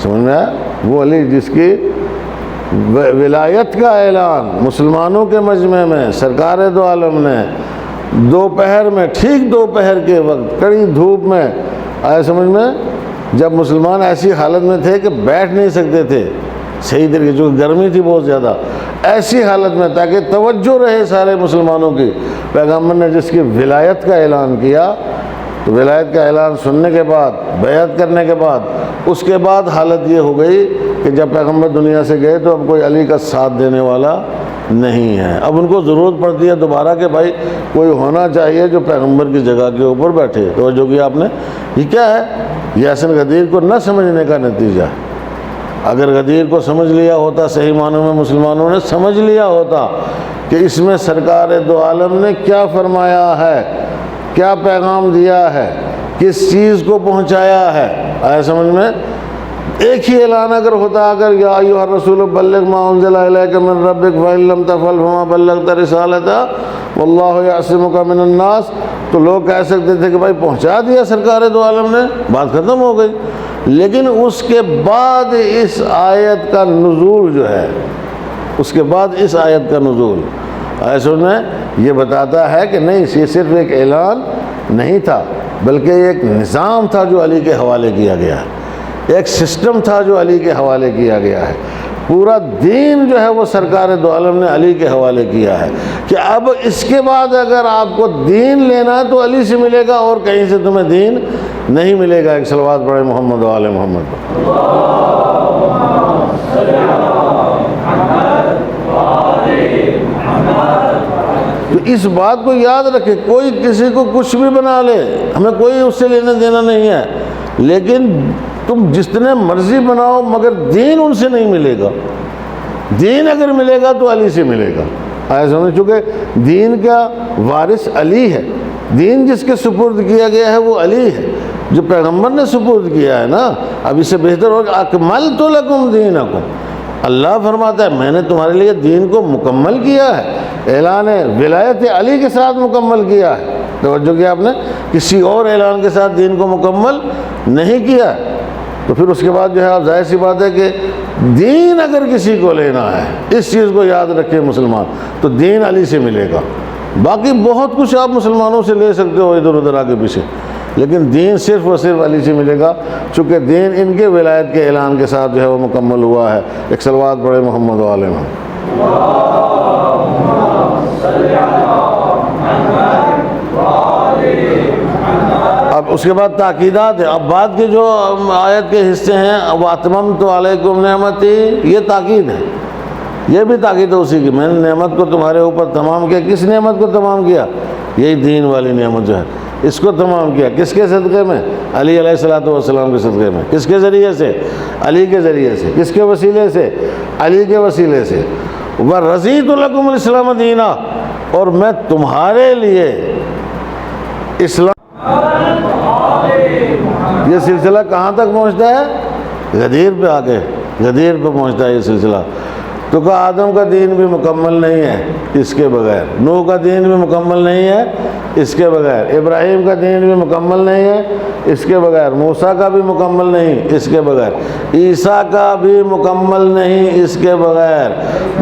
سمجھ میں آیا؟ وہ علی جس کی ولایت کا اعلان مسلمانوں کے مجمع میں سرکار دو عالم نے دوپہر میں، ٹھیک دوپہر کے وقت کڑی دھوپ میں، آئے سمجھ میں، جب مسلمان ایسی حالت میں تھے کہ بیٹھ نہیں سکتے تھے صحیح طریقے، جو گرمی تھی بہت زیادہ، ایسی حالت میں تاکہ توجہ رہے سارے مسلمانوں کی، پیغمبر نے جس کی ولایت کا اعلان کیا، تو ولایت کا اعلان سننے کے بعد، بیعت کرنے کے بعد، اس کے بعد حالت یہ ہو گئی کہ جب پیغمبر دنیا سے گئے تو اب کوئی علی کا ساتھ دینے والا نہیں ہے۔ اب ان کو ضرورت پڑتی ہے دوبارہ کہ بھائی کوئی ہونا چاہیے جو پیغمبر کی جگہ کے اوپر بیٹھے۔ تو جو کہ آپ نے یہ کیا ہے؟ یہ حسن غدیر کو نہ سمجھنے کا نتیجہ۔ اگر غدیر کو سمجھ لیا ہوتا، صحیح معنوں میں مسلمانوں نے سمجھ لیا ہوتا کہ اس میں سرکار دو عالم نے کیا فرمایا ہے، کیا پیغام دیا ہے، کس چیز کو پہنچایا ہے، آیا سمجھ میں؟ ایک ہی اعلان اگر ہوتا، اگر یا ایھا الرسول بلغ ما انزل الیک من ربک فإن لم تفعل فما بلغت رسالتہ واللہ یعصمک من الناس، تو لوگ کہہ سکتے تھے کہ بھائی پہنچا دیا سرکار دو عالم نے، بات ختم ہو گئی۔ لیکن اس کے بعد اس آیت کا نزول جو ہے، اس کے بعد اس آیت کا نزول ایسے میں یہ بتاتا ہے کہ نہیں، یہ صرف ایک اعلان نہیں تھا بلکہ ایک نظام تھا جو علی کے حوالے کیا گیا ہے، ایک سسٹم تھا جو علی کے حوالے کیا گیا ہے، پورا دین جو ہے وہ سرکار دو عالم نے علی کے حوالے کیا ہے کہ اب اس کے بعد اگر آپ کو دین لینا ہے تو علی سے ملے گا، اور کہیں سے تمہیں دین نہیں ملے گا۔ ایک صلوات پڑھیں محمد و آل محمد۔ تو اس بات کو یاد رکھے، کوئی کسی کو کچھ بھی بنا لے، ہمیں کوئی اس سے لینا دینا نہیں ہے، لیکن تم جتنے مرضی بناؤ مگر دین ان سے نہیں ملے گا۔ دین اگر ملے گا تو علی سے ملے گا، ایسا نہیں، چونکہ دین کا وارث علی ہے، دین جس کے سپرد کیا گیا ہے وہ علی ہے، جو پیغمبر نے سپرد کیا ہے نا۔ اب اس سے بہتر ہوگا اکملت لکم دینکم، اللہ فرماتا ہے میں نے تمہارے لیے دین کو مکمل کیا ہے، اعلان ولایت علی کے ساتھ مکمل کیا ہے۔ توجہ کیا آپ نے؟ کسی اور اعلان کے ساتھ دین کو مکمل نہیں کیا۔ تو پھر اس کے بعد جو ہے اب ظاہر سی بات ہے کہ دین اگر کسی کو لینا ہے، اس چیز کو یاد رکھے مسلمان، تو دین علی سے ملے گا۔ باقی بہت کچھ آپ مسلمانوں سے لے سکتے ہو ادھر ادھر آگے پیچھے، لیکن دین صرف اور صرف علی سے ملے گا، چونکہ دین ان کے ولایت کے اعلان کے ساتھ جو ہے وہ مکمل ہوا ہے۔ ایک صلوات پڑھے محمد و آل محمد۔ اس کے بعد تاکیدات ہے. اب بعد کے جو آیت کے حصے ہیں وَأَتْمَمْتُ عَلَيْكُمْ نِعْمَتِي، یہ تاکید ہے، یہ بھی تاکید ہے اسی کی. میں نے نعمت کو تمہارے اوپر تمام کیا. کس نعمت کو تمام کیا؟ یہی دین والی نعمت جو ہے اس کو تمام کیا. کس کے صدقے میں؟ علی علیہ الصلوۃ والسلام کے صدقے میں. کس کے ذریعے سے؟ علی کے ذریعے سے. کس کے وسیلے سے؟ علی کے وسیلے سے. وَرَضِيتُ لَكُمُ الْإِسْلَامَ دِينًا، اور میں تمہارے لیے اسلام. یہ سلسلہ کہاں تک پہنچتا ہے؟ غدیر پہ آ کے، غدیر پہ پہنچتا ہے یہ سلسلہ. تو کہ آدم کا دین بھی مکمل نہیں ہے اس کے بغیر، نوح کا دین بھی مکمل نہیں ہے اس کے بغیر، ابراہیم کا دین بھی مکمل نہیں ہے اس کے بغیر، موسیٰ کا بھی مکمل نہیں اس کے بغیر، عیسیٰ کا بھی مکمل نہیں اس کے بغیر،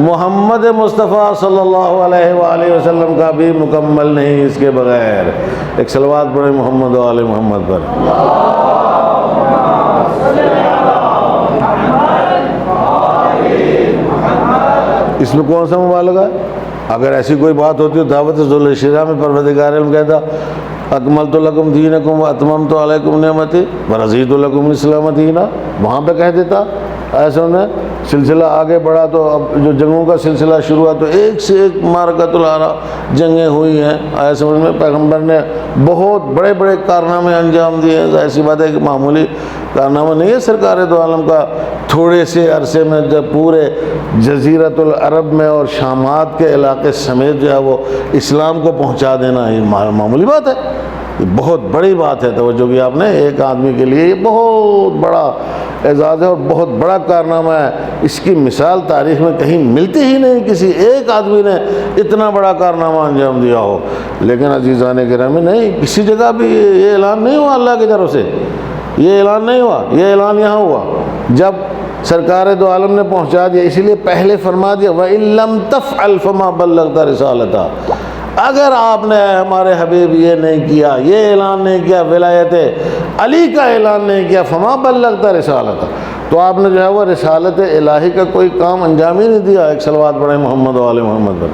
محمد مصطفیٰ صلی اللہ علیہ وآلہ وسلم کا بھی مکمل نہیں اس کے بغیر. ایک صلوات پڑھیں محمد و آل محمد پر. اس میں کون سا مبالغہ ہے؟ اگر ایسی کوئی بات ہوتی تو دعوت ذوالشرح میں پروردگار عالم کہتا اکملت لکم دینکم واتممت علیکم نعمتی ورضیت لکم الاسلام دینا، وہاں پہ کہہ دیتا. ایسا انہیں سلسلہ آگے بڑھا تو اب جو جنگوں کا سلسلہ شروع ہوا تو ایک سے ایک معرکۃ العرا جنگیں ہوئی ہیں. ایسے ان میں پیغمبر نے بہت بڑے بڑے کارنامے انجام دیے ہیں. ایسی بات ہے کہ معمولی کارنامہ نہیں ہے سرکار دو عالم کا. تھوڑے سے عرصے میں جب پورے جزیرۃ العرب میں اور شامات کے علاقے سمیت جو ہے وہ اسلام کو پہنچا دینا، یہ معمولی بات ہے، یہ بہت بڑی بات ہے. توجہ کی آپ نے، ایک آدمی کے لیے یہ بہت بڑا اعزاز ہے اور بہت بڑا کارنامہ ہے. اس کی مثال تاریخ میں کہیں ملتی ہی نہیں، کسی ایک آدمی نے اتنا بڑا کارنامہ انجام دیا ہو. لیکن عزیزان گرامی نہیں، کسی جگہ بھی یہ اعلان نہیں ہوا اللہ کی طرف سے، یہ اعلان نہیں ہوا. یہ اعلان یہاں ہوا جب سرکار دو عالم نے پہنچا دیا. اسی لیے پہلے فرما دیا وَإِن لَمْ تَفْعَلْ فَمَا بَلَّغْتَ رِسَالَتَهُ، اگر آپ نے ہمارے حبیب یہ نہیں کیا، یہ اعلان نہیں کیا، ولایت علی کا اعلان نہیں کیا، فما بلغت رسالت، تو آپ نے جو ہے وہ رسالت الہی کا کوئی کام انجام ہی نہیں دیا. ایک صلوات پڑھیں محمد و آل محمد پر.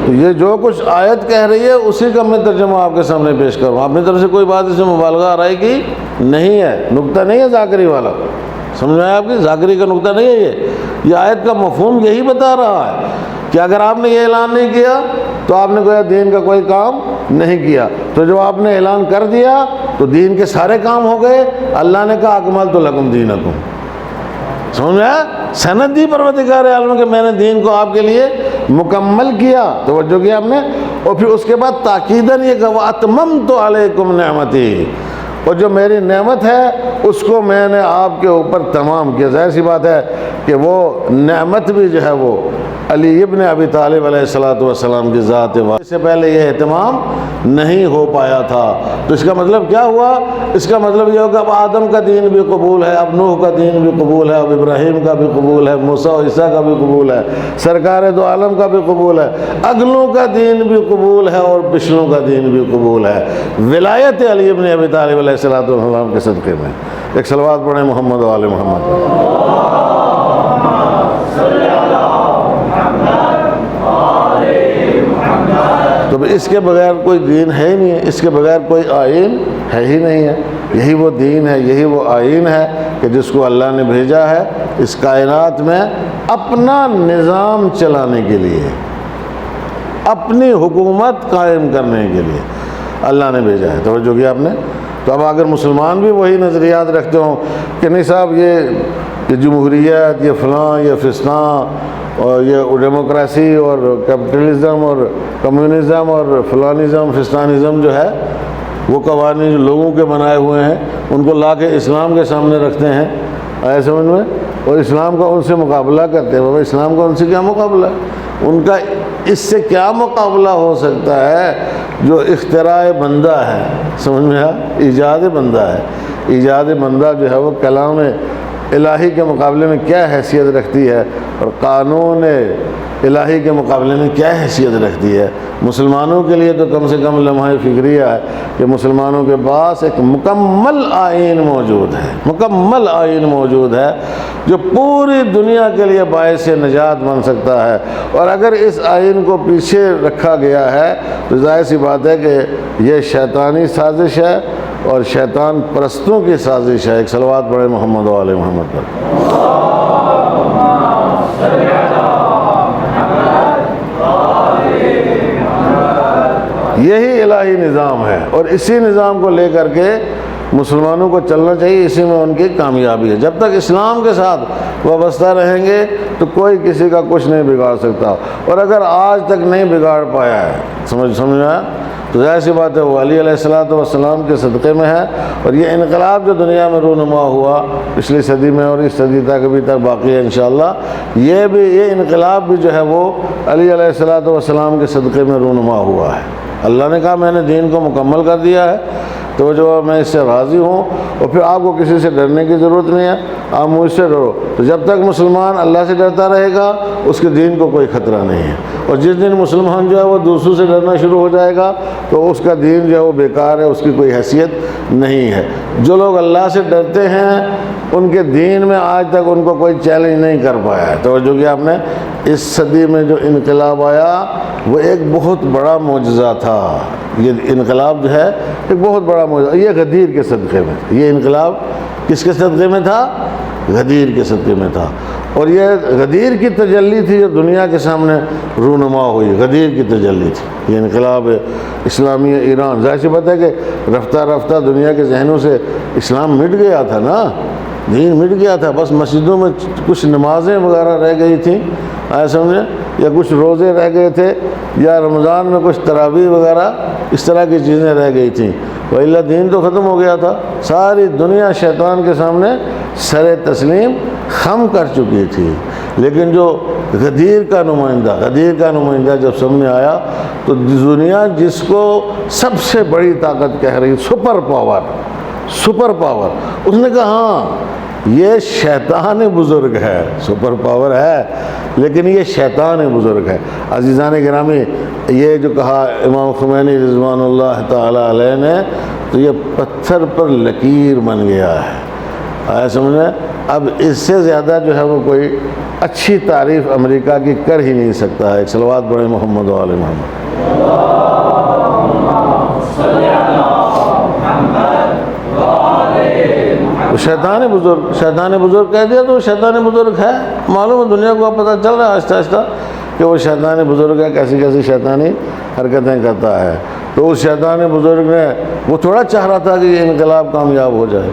تو یہ جو کچھ آیت کہہ رہی ہے اسی کا میں ترجمہ آپ کے سامنے پیش کروں. اپنی طرف سے کوئی بات اس میں مبالغہ آ رہی کی نہیں ہے، نقطہ نہیں ہے ذاکری والا. سمجھ میں آیا آپ کی؟ ذاکری کا نقطہ نہیں ہے یہ آیت کا مفہوم یہی بتا رہا ہے کہ اگر آپ نے یہ اعلان نہیں کیا تو آپ نے گویا دین کا کوئی کام نہیں کیا. تو جو آپ نے اعلان کر دیا تو دین کے سارے کام ہو گئے. اللہ نے کہا اکملت لکم دینکم، سمجھ میں آیا؟ سند دی پروردگار عالم کہ میں نے دین کو آپ کے لیے مکمل کیا. توجہ کیا آپ نے. اور پھر اس کے بعد تاکیداً یہ کہ وَأَتْمَمْتُ عَلَيْكُمْ نِعْمَتِي، اور جو میری نعمت ہے اس کو میں نے آپ کے اوپر تمام کیا. ظاہر سی بات ہے کہ وہ نعمت بھی جو ہے وہ علی ابن ابی طالب علیہ الصلوۃ والسلام کی ذات ہے. اس سے پہلے یہ اہتمام نہیں ہو پایا تھا. تو اس کا مطلب کیا ہوا؟ اس کا مطلب یہ ہوگا اب آدم کا دین بھی قبول ہے، اب نوح کا دین بھی قبول ہے، اب ابراہیم کا بھی قبول ہے، موسیٰ و عیسیٰ کا بھی قبول ہے، سرکار دو عالم کا بھی قبول ہے، اگلوں کا دین بھی قبول ہے اور پچھلوں کا دین بھی قبول ہے. ولایت علی ابن ابی طالب علیہ الصلوۃ والسلام کے صدقے میں. ایک صلوات پڑھیں محمد و آل محمد. تو اس کے بغیر کوئی دین ہے ہی نہیں ہے، اس کے بغیر کوئی آئین ہے ہی نہیں ہے. یہی وہ دین ہے، یہی وہ آئین ہے کہ جس کو اللہ نے بھیجا ہے اس کائنات میں اپنا نظام چلانے کے لیے، اپنی حکومت قائم کرنے کے لیے اللہ نے بھیجا ہے. توجہ کیا آپ نے. تو اب اگر مسلمان بھی وہی نظریات رکھتے ہوں کہ نہیں صاحب یہ جمہوریت، یہ فلاں، یہ فستاں، اور یہ ڈیموکریسی اور کیپٹلزم اور کمیونزم اور فلانزم فستانزم جو ہے وہ قوانین جو لوگوں کے بنائے ہوئے ہیں ان کو لا کے اسلام کے سامنے رکھتے ہیں ایسے ان میں، اور اسلام کا ان سے مقابلہ کرتے ہیں. بابا اسلام کا ان سے کیا مقابلہ ہے؟ ان کا اس سے کیا مقابلہ ہو سکتا ہے جو اختراع بندہ ہے. سمجھ میں آیا؟ ایجاد بندہ ہے. ایجاد بندہ جو ہے وہ کلام الہی کے مقابلے میں کیا حیثیت رکھتی ہے اور قانون الہی کے مقابلے میں کیا حیثیت رکھتی ہے۔ مسلمانوں کے لیے تو کم سے کم لمحہ فکریہ ہے کہ مسلمانوں کے پاس ایک مکمل آئین موجود ہے، مکمل آئین موجود ہے جو پوری دنیا کے لیے باعث نجات بن سکتا ہے۔ اور اگر اس آئین کو پیچھے رکھا گیا ہے تو ظاہر سی بات ہے کہ یہ شیطانی سازش ہے اور شیطان پرستوں کی سازش ہے۔ ایک صلوات پڑھے محمد و آل محمد پر۔ یہی الہی نظام ہے اور اسی نظام کو لے کر کے مسلمانوں کو چلنا چاہیے، اسی میں ان کی کامیابی ہے۔ جب تک اسلام کے ساتھ وابستہ رہیں گے تو کوئی کسی کا کچھ نہیں بگاڑ سکتا، اور اگر آج تک نہیں بگاڑ پایا ہے سمجھا تو ظاہر سی بات ہے وہ علی علیہ السلام کے صدقے میں ہے۔ اور یہ انقلاب جو دنیا میں رونما ہوا پچھلی صدی میں اور اس صدی تک ابھی تک باقی ہے انشاءاللہ، یہ انقلاب بھی جو ہے وہ علی علیہ السلام کے صدقے میں رونما ہوا ہے۔ اللہ نے کہا میں نے دین کو مکمل کر دیا ہے تو جو میں اس سے راضی ہوں، اور پھر آپ کو کسی سے ڈرنے کی ضرورت نہیں ہے، آپ مجھ سے ڈرو۔ تو جب تک مسلمان اللہ سے ڈرتا رہے گا اس کے دین کو کوئی خطرہ نہیں ہے، اور جس دن مسلمان جو ہے وہ دوسروں سے ڈرنا شروع ہو جائے گا تو اس کا دین جو ہے وہ بیکار ہے، اس کی کوئی حیثیت نہیں ہے۔ جو لوگ اللہ سے ڈرتے ہیں ان کے دین میں آج تک ان کو کوئی چیلنج نہیں کر پایا ہے۔ توجہ کیا آپ نے؟ اس صدی میں جو انقلاب آیا وہ ایک بہت بڑا معجزہ تھا۔ یہ انقلاب جو ہے ایک بہت بڑا معجزہ، یہ غدیر کے صدقے میں، یہ انقلاب کس کے صدقے میں تھا؟ غدیر کے صدقے میں تھا۔ اور یہ غدیر کی تجلی تھی جو دنیا کے سامنے رونما ہوئی، غدیر کی تجلی تھی یہ انقلاب اسلامی ایران۔ ظاہر سی بات ہے کہ رفتہ رفتہ دنیا کے ذہنوں سے اسلام مٹ گیا تھا نا، دین مٹ گیا تھا، بس مسجدوں میں کچھ نمازیں وغیرہ رہ گئی تھیں، آئے سمجھے، یا کچھ روزے رہ گئے تھے، یا رمضان میں کچھ تراویح وغیرہ اس طرح کی چیزیں رہ گئی تھیں، وإلا دین تو ختم ہو گیا تھا۔ ساری دنیا شیطان کے سامنے سر تسلیم خم کر چکی تھی۔ لیکن جو غدیر کا نمائندہ جب سامنے آیا تو دنیا جس کو سب سے بڑی طاقت کہہ رہی، سپر پاور، اس نے کہا ہاں یہ شیطان بزرگ ہے، سپر پاور ہے لیکن یہ شیطان بزرگ ہے۔ عزیزان گرامی، یہ جو کہا امام خمینی رضوان اللہ تعالی علیہ نے تو یہ پتھر پر لکیر بن گیا ہے، آیا سمجھے۔ اب اس سے زیادہ جو ہے وہ کوئی اچھی تعریف امریکہ کی کر ہی نہیں سکتا ہے۔ ایک صلوات پڑھے محمد و آل محمد۔ شیطان بزرگ کہہ دیا تو شیطان بزرگ ہے، معلوم ہے دنیا کو پتہ چل رہا ہے آہستہ آہستہ کہ وہ شیطان بزرگ ہے، کیسی کیسی شیطانی حرکتیں کرتا ہے۔ تو اس شیطان بزرگ نے وہ تھوڑا چاہ رہا تھا کہ یہ انقلاب کامیاب ہو جائے،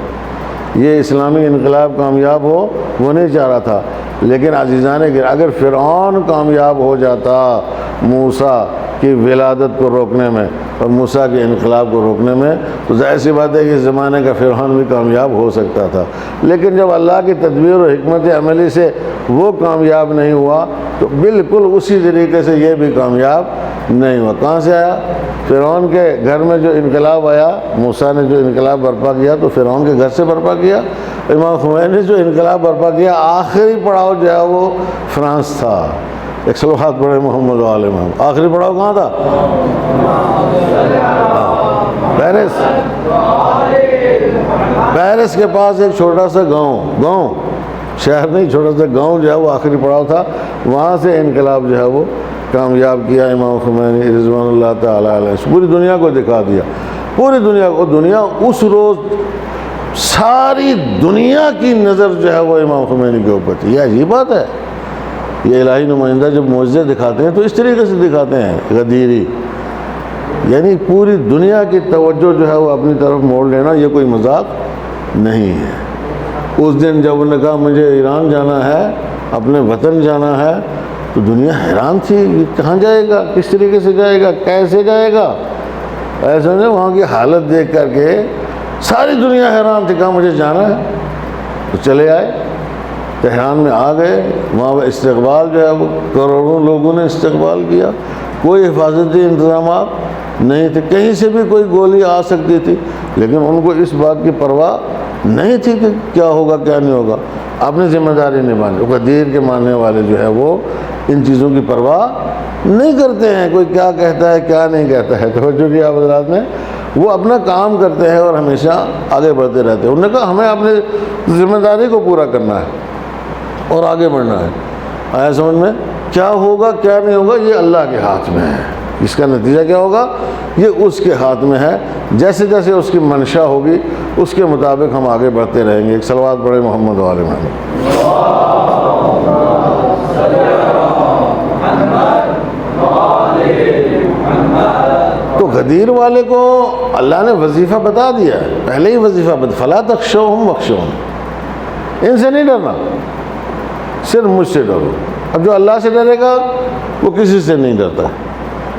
یہ اسلامی انقلاب کامیاب ہو، وہ نہیں چاہ رہا تھا۔ لیکن عزیزان اگر فرعون کامیاب ہو جاتا موسیٰ کی ولادت کو روکنے میں اور موسیٰ کے انقلاب کو روکنے میں تو ظاہر سی بات ہے کہ اس زمانے کا فرعون بھی کامیاب ہو سکتا تھا۔ لیکن جب اللہ کی تدبیر اور حکمت عملی سے وہ کامیاب نہیں ہوا تو بالکل اسی طریقے سے یہ بھی کامیاب نہیں ہوا۔ کہاں سے آیا؟ فرعون کے گھر میں جو انقلاب آیا، موسیٰ نے جو انقلاب برپا کیا تو فرعون کے گھر سے برپا کیا۔ امام خمینی نے جو انقلاب برپا کیا آخری پڑاؤ جو ہے وہ فرانس تھا۔ ایک صلوات پڑھے محمد و آل محمد۔ آخری پڑاؤ کہاں تھا؟ پیرس کے پاس ایک چھوٹا سا گاؤں، شہر نہیں، چھوٹا سا گاؤں جو ہے وہ آخری پڑاؤ تھا، وہاں سے انقلاب جو ہے وہ کامیاب کیا امام خمینی رضوان اللہ تعالی علیہ۔ پوری دنیا کو دکھا دیا، پوری دنیا کو، دنیا اس روز ساری دنیا کی نظر جو ہے وہ امام خمینی کے اوپر تھی۔ یہ عجیب بات ہے، یہ الہی نمائندہ جب معجزے دکھاتے ہیں تو اس طریقے سے دکھاتے ہیں غدیری، یعنی پوری دنیا کی توجہ جو ہے وہ اپنی طرف موڑ لینا، یہ کوئی مذاق نہیں ہے۔ اس دن جب انہوں نے کہا مجھے ایران جانا ہے، اپنے وطن جانا ہے، تو دنیا حیران تھی، یہ کہاں جائے گا، کس طریقے سے جائے گا، کیسے جائے گا، ایسا نہیں۔ وہاں کی حالت دیکھ کر کے ساری دنیا حیران تھی، کہا مجھے جانا ہے، تو چلے آئے، تہران میں آ گئے۔ وہاں استقبال جو ہے وہ کروڑوں لوگوں نے استقبال کیا، کوئی حفاظتی انتظامات نہیں تھے، کہیں سے بھی کوئی گولی آ سکتی تھی، لیکن ان کو اس بات کی پرواہ نہیں تھی کہ کیا ہوگا کیا نہیں ہوگا، اپنی ذمہ داری نبھانی۔ غدیر کے ماننے والے جو ہے وہ ان چیزوں کی پرواہ نہیں کرتے ہیں، کوئی کیا کہتا ہے کیا نہیں کہتا ہے۔ توجہ کیا حضرات نے، وہ اپنا کام کرتے ہیں اور ہمیشہ آگے بڑھتے رہتے ہیں۔ انہوں نے کہا ہمیں اپنی ذمہ داری کو پورا کرنا ہے اور آگے بڑھنا ہے۔ آیا سمجھ میں؟ کیا ہوگا کیا نہیں ہوگا یہ اللہ کے ہاتھ میں ہے، اس کا نتیجہ کیا ہوگا یہ اس کے ہاتھ میں ہے۔ جیسے جیسے اس کی منشا ہوگی اس کے مطابق ہم آگے بڑھتے رہیں گے۔ ایک صلوات پڑھیں محمد و آل محمد۔ تو غدیر والے کو اللہ نے وظیفہ بتا دیا ہے، پہلے ہی وظیفہ فلا تخشوہم واخشوہم، ان سے نہیں ڈرنا، صرف مجھ سے ڈرو۔ اب جو اللہ سے ڈرے گا وہ کسی سے نہیں ڈرتا،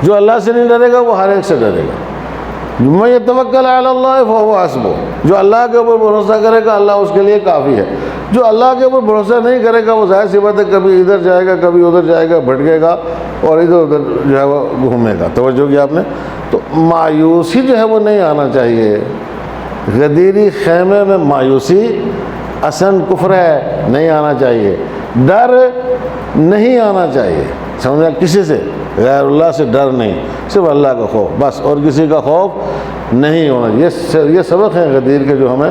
جو اللہ سے نہیں ڈرے گا وہ ہر ایک سے ڈرے گا۔ من یتوکل علی اللہ فہو حسبہ، جو اللہ کے اوپر بھروسہ کرے گا اللہ اس کے لیے کافی ہے۔ جو اللہ کے اوپر بھروسہ نہیں کرے گا وہ ظاہر سی بات ہے کبھی ادھر جائے گا کبھی ادھر جائے گا، بھٹکے گا اور ادھر ادھر جو ہے وہ گھومے گا۔ توجہ کیا آپ نے؟ تو مایوسی جو ہے وہ نہیں آنا چاہیے۔ غدیری خیمے میں مایوسی اصلاً کفر ہے، نہیں آنا چاہیے۔ ڈر نہیں آنا چاہیے، سمجھا؟ کسی سے غیر اللہ سے ڈر نہیں، صرف اللہ کا خوف بس، اور کسی کا خوف نہیں ہونا۔ یہ سبق ہیں غدیر کے جو ہمیں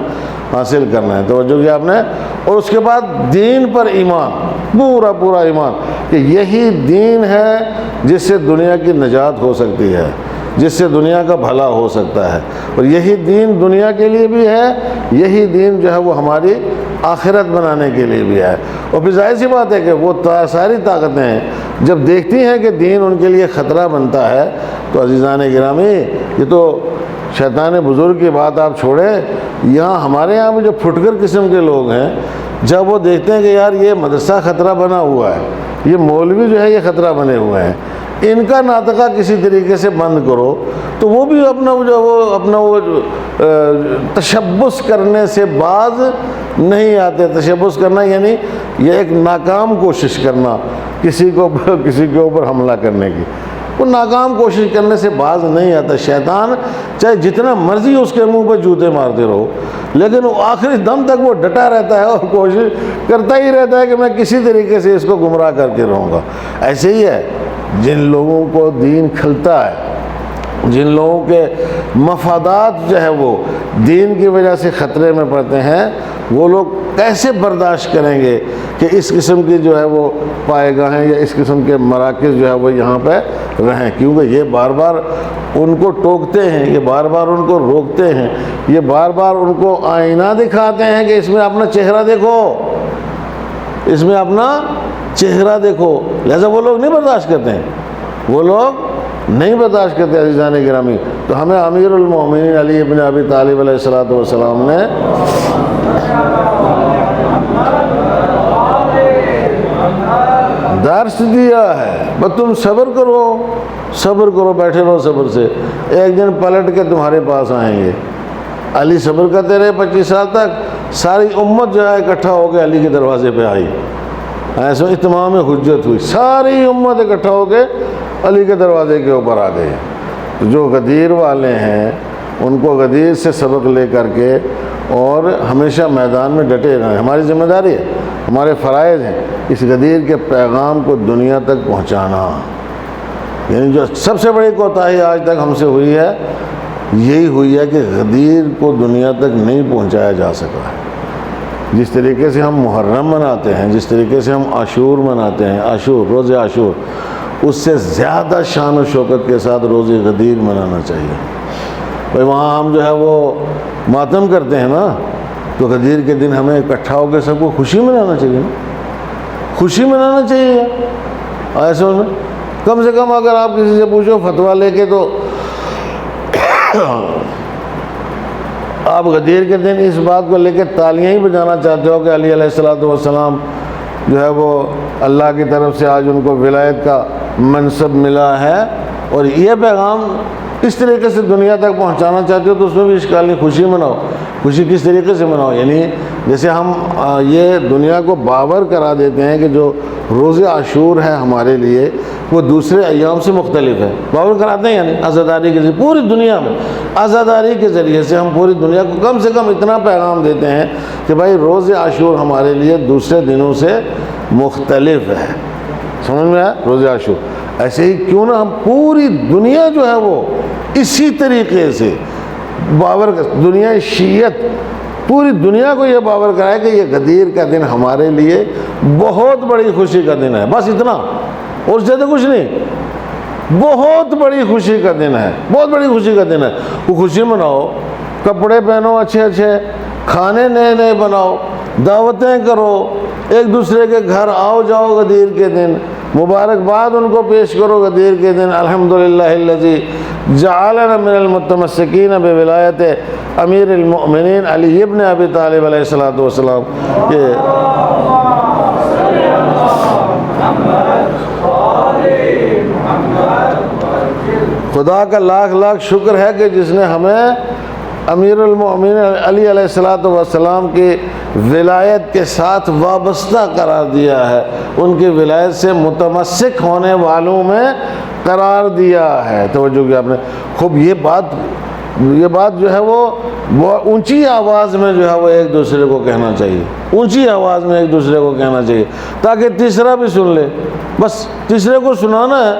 حاصل کرنا ہے۔ توجہ کیا آپ نے؟ اور اس کے بعد دین پر ایمان، پورا پورا ایمان کہ یہی دین ہے جس سے دنیا کی نجات ہو سکتی ہے، جس سے دنیا کا بھلا ہو سکتا ہے، اور یہی دین دنیا کے لیے بھی ہے، یہی دین جو ہے وہ ہماری آخرت بنانے کے لیے بھی ہے۔ اور پھر ظاہر سی بات ہے کہ وہ ساری طاقتیں جب دیکھتی ہیں کہ دین ان کے لیے خطرہ بنتا ہے تو عزیزان گرامی یہ تو شیطان بزرگ کی بات آپ چھوڑیں، یہاں ہمارے یہاں بھی جو پھٹکر قسم کے لوگ ہیں جب وہ دیکھتے ہیں کہ یار یہ مدرسہ خطرہ بنا ہوا ہے، یہ مولوی جو ہے یہ خطرہ بنے ہوئے ہیں، ان کا ناطقہ کسی طریقے سے بند کرو، تو وہ بھی اپنا وہ تشبث کرنے سے باز نہیں آتے۔ تشبث کرنا یعنی یہ ایک ناکام کوشش کرنا کسی کے اوپر حملہ کرنے کی، وہ ناکام کوشش کرنے سے باز نہیں آتا۔ شیطان چاہے جتنا مرضی اس کے منہ پہ جوتے مارتے رہو، لیکن وہ آخری دم تک وہ ڈٹا رہتا ہے اور کوشش کرتا ہی رہتا ہے کہ میں کسی طریقے سے اس کو گمراہ کر کے رہوں گا۔ ایسے ہی ہے جن لوگوں کو دین کھلتا ہے، جن لوگوں کے مفادات جو ہے وہ دین کی وجہ سے خطرے میں پڑتے ہیں، وہ لوگ کیسے برداشت کریں گے کہ اس قسم کی جو ہے وہ پائے گاہیں یا اس قسم کے مراکز جو ہے وہ یہاں پہ رہیں، کیونکہ یہ بار بار ان کو ٹوکتے ہیں، یہ بار بار ان کو روکتے ہیں، یہ بار بار ان کو آئینہ دکھاتے ہیں کہ اس میں اپنا چہرہ دیکھو، اس میں اپنا چہرہ دیکھو، لہذا وہ لوگ نہیں برداشت کرتے ہیں، وہ لوگ نہیں برداشت کرتے۔ عزیزان گرامی تو ہمیں امیر المومنین علی ابن ابی طالب علیہ السلام نے درس دیا ہے، بس تم صبر کرو، بیٹھے رہو صبر سے، ایک دن پلٹ کے تمہارے پاس آئیں گے۔ علی صبر کرتے رہے 25 سال تک، ساری امت جو ہے اکٹھا ہو کے علی کے دروازے پہ آئی، ایسا اتمام حجت ہوئی، ساری امت اکٹھا ہو کے علی کے دروازے کے اوپر آ گئے۔ جو غدیر والے ہیں ان کو غدیر سے سبق لے کر کے اور ہمیشہ میدان میں ڈٹے رہیں، ہماری ذمہ داری ہے، ہمارے فرائض ہیں اس غدیر کے پیغام کو دنیا تک پہنچانا۔ یعنی جو سب سے بڑی کوتاہی آج تک ہم سے ہوئی ہے یہی ہوئی ہے کہ غدیر کو دنیا تک نہیں پہنچایا جا سکا ہے۔ جس طریقے سے ہم محرم مناتے ہیں، جس طریقے سے ہم عاشور مناتے ہیں، روز عاشور، اس سے زیادہ شان و شوکت کے ساتھ روز غدیر منانا چاہیے۔ بھائی وہاں ہم جو ہے وہ ماتم کرتے ہیں نا، تو غدیر کے دن ہمیں اکٹھا ہو کے سب کو خوشی منانا چاہیے نا، خوشی منانا چاہیے۔ ایسے میں کم سے کم اگر آپ کسی سے پوچھو فتویٰ لے کے، تو آپ غدیر کے دن اس بات کو لے کے تالیاں ہی بجانا چاہتے ہو کہ علی علیہ السلام جو ہے وہ اللہ کی طرف سے آج ان کو ولایت کا منصب ملا ہے، اور یہ پیغام اس طریقے سے دنیا تک پہنچانا چاہتے ہو تو اس میں بھی اشکال نہیں، خوشی مناؤ۔ خوشی کس طریقے سے مناؤ؟ یعنی جیسے ہم یہ دنیا کو باور کرا دیتے ہیں کہ جو روز عاشور ہے ہمارے لیے وہ دوسرے ایام سے مختلف ہے، باور کراتے ہیں، یعنی عزاداری کے ذریعے پوری دنیا میں عزاداری کے ذریعے سے ہم پوری دنیا کو کم سے کم اتنا پیغام دیتے ہیں کہ بھائی روز عاشور ہمارے لیے دوسرے دنوں سے مختلف ہے۔ سمجھ میں آیا؟ روز عاشور ایسے ہی کیوں نہ ہم پوری دنیا جو ہے وہ اسی طریقے سے باور دنیا شیعت پوری دنیا کو یہ باور کرائے کہ یہ غدیر کا دن ہمارے لیے بہت بڑی خوشی کا دن ہے، بس اتنا، اور زیادہ کچھ نہیں، بہت بڑی خوشی کا دن ہے، بہت بڑی خوشی کا دن ہے۔ وہ خوشی مناؤ، کپڑے پہنو اچھے اچھے، کھانے نئے نئے بناؤ، دعوتیں کرو، ایک دوسرے کے گھر آؤ جاؤ غدیر کے دن، مبارکباد ان کو پیش کرو غدیر کے دن۔ الحمدللہ الذی جعلنا من المتمسکین بولایت امیر المؤمنین علی ابن ابی طالب علیہ الصلوۃ والسلام۔ یہ خدا کا لاکھ لاکھ شکر ہے کہ جس نے ہمیں امیر المؤمنین علی علیہ الصلوۃ والسلام کی ولایت کے ساتھ وابستہ قرار دیا ہے، ان کی ولایت سے متمسک ہونے والوں میں قرار دیا ہے۔ توجہ کیا آپ نے؟ خوب یہ بات جو ہے وہ اونچی آواز میں جو ہے وہ ایک دوسرے کو کہنا چاہیے، اونچی آواز میں ایک دوسرے کو کہنا چاہیے تاکہ تیسرا بھی سن لے۔ بس تیسرے کو سنانا ہے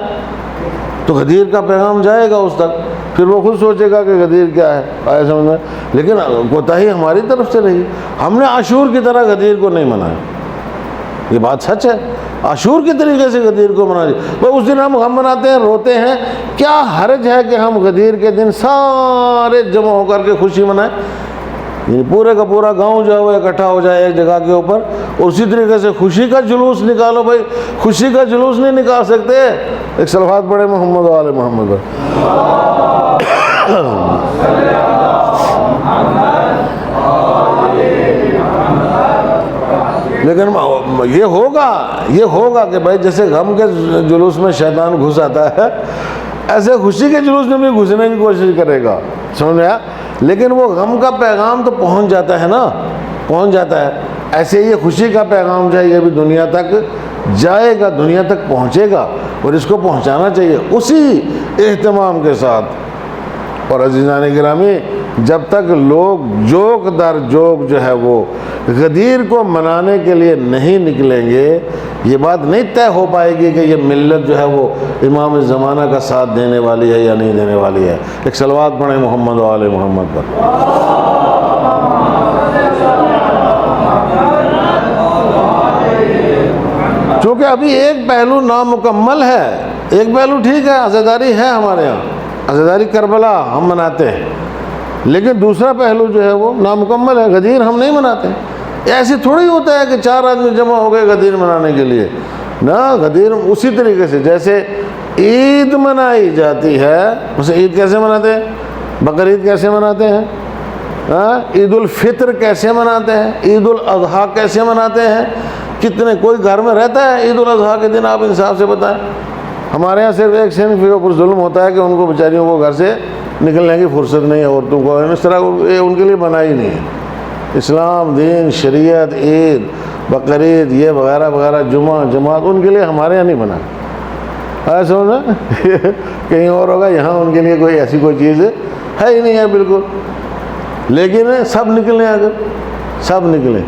تو غدیر کا پیغام جائے گا اس تک، پھر وہ خود سوچے گا کہ غدیر کیا ہے، آئے سمجھ میں۔ لیکن کوتاہی ہماری طرف سے رہی، ہم نے عاشور کی طرح غدیر کو نہیں منایا، یہ بات سچ ہے۔ عاشور کے طریقے سے غدیر کو منا دیا، اس دن ہم غم مناتے ہیں، روتے ہیں، کیا حرج ہے کہ ہم غدیر کے دن سارے جمع ہو کر کے خوشی منائیں؟ یعنی پورے کا پورا گاؤں جو ہے وہ اکٹھا ہو جائے ایک جگہ کے اوپر، اور اسی طریقے سے خوشی کا جلوس نکالو۔ بھائی خوشی کا جلوس نہیں نکال سکتے؟ ایک صلوات پڑھے محمد و آل محمد پر۔ لیکن یہ ہوگا کہ بھائی جیسے غم کے جلوس میں شیطان گھس آتا ہے، ایسے خوشی کے جلوس میں بھی گھسنے کی کوشش کرے گا، سمجھ میں آیا؟ لیکن وہ غم کا پیغام تو پہنچ جاتا ہے نا، پہنچ جاتا ہے۔ ایسے یہ خوشی کا پیغام جو ہے یہ بھی دنیا تک جائے گا، دنیا تک پہنچے گا، اور اس کو پہنچانا چاہیے اسی اہتمام کے ساتھ۔ اور عزیزان گرامی، جب تک لوگ جوک در جوک جو ہے وہ غدیر کو منانے کے لیے نہیں نکلیں گے، یہ بات نہیں طے ہو پائے گی کہ یہ ملت جو ہے وہ امام زمانہ کا ساتھ دینے والی ہے یا نہیں دینے والی ہے۔ ایک صلوات پڑھیں محمد و آل محمد پر۔ چونکہ ابھی ایک پہلو نامکمل ہے، ایک پہلو ٹھیک ہے، عزاداری ہے ہمارے یہاں، عزاداری کربلا ہم مناتے ہیں، لیکن دوسرا پہلو جو ہے وہ نامکمل ہے، غدیر ہم نہیں مناتے۔ ایسے تھوڑی ہوتا ہے کہ 4 آدمی جمع ہو گئے غدیر منانے کے لیے، نا، غدیر اسی طریقے سے جیسے عید منائی جاتی ہے، اسے عید کیسے مناتے ہیں، بقرعید کیسے مناتے ہیں، عید الفطر کیسے مناتے ہیں، عید الاضحیٰ کیسے مناتے ہیں، کتنے کوئی گھر میں رہتا ہے عید الاضحیٰ کے دن؟ آپ انصاف سے بتائیں۔ ہمارے یہاں صرف ایک صنف کے اوپر ظلم ہوتا ہے کہ ان کو بیچاریوں کو گھر سے نکلنے کی فرصت نہیں ہے، عورتوں کو اس طرح ان کے لیے بنا ہی نہیں ہے۔ اسلام، دین، شریعت، عید، بقرعید، یہ وغیرہ وغیرہ، جمعہ، جماعت، ان کے لیے ہمارے یہاں نہیں بنا ہے، سمجھنا کہیں اور ہوگا، یہاں ان کے لیے کوئی ایسی کوئی چیز ہے ہی نہیں ہے بالکل۔ لیکن سب نکلیں، اگر سب نکلیں،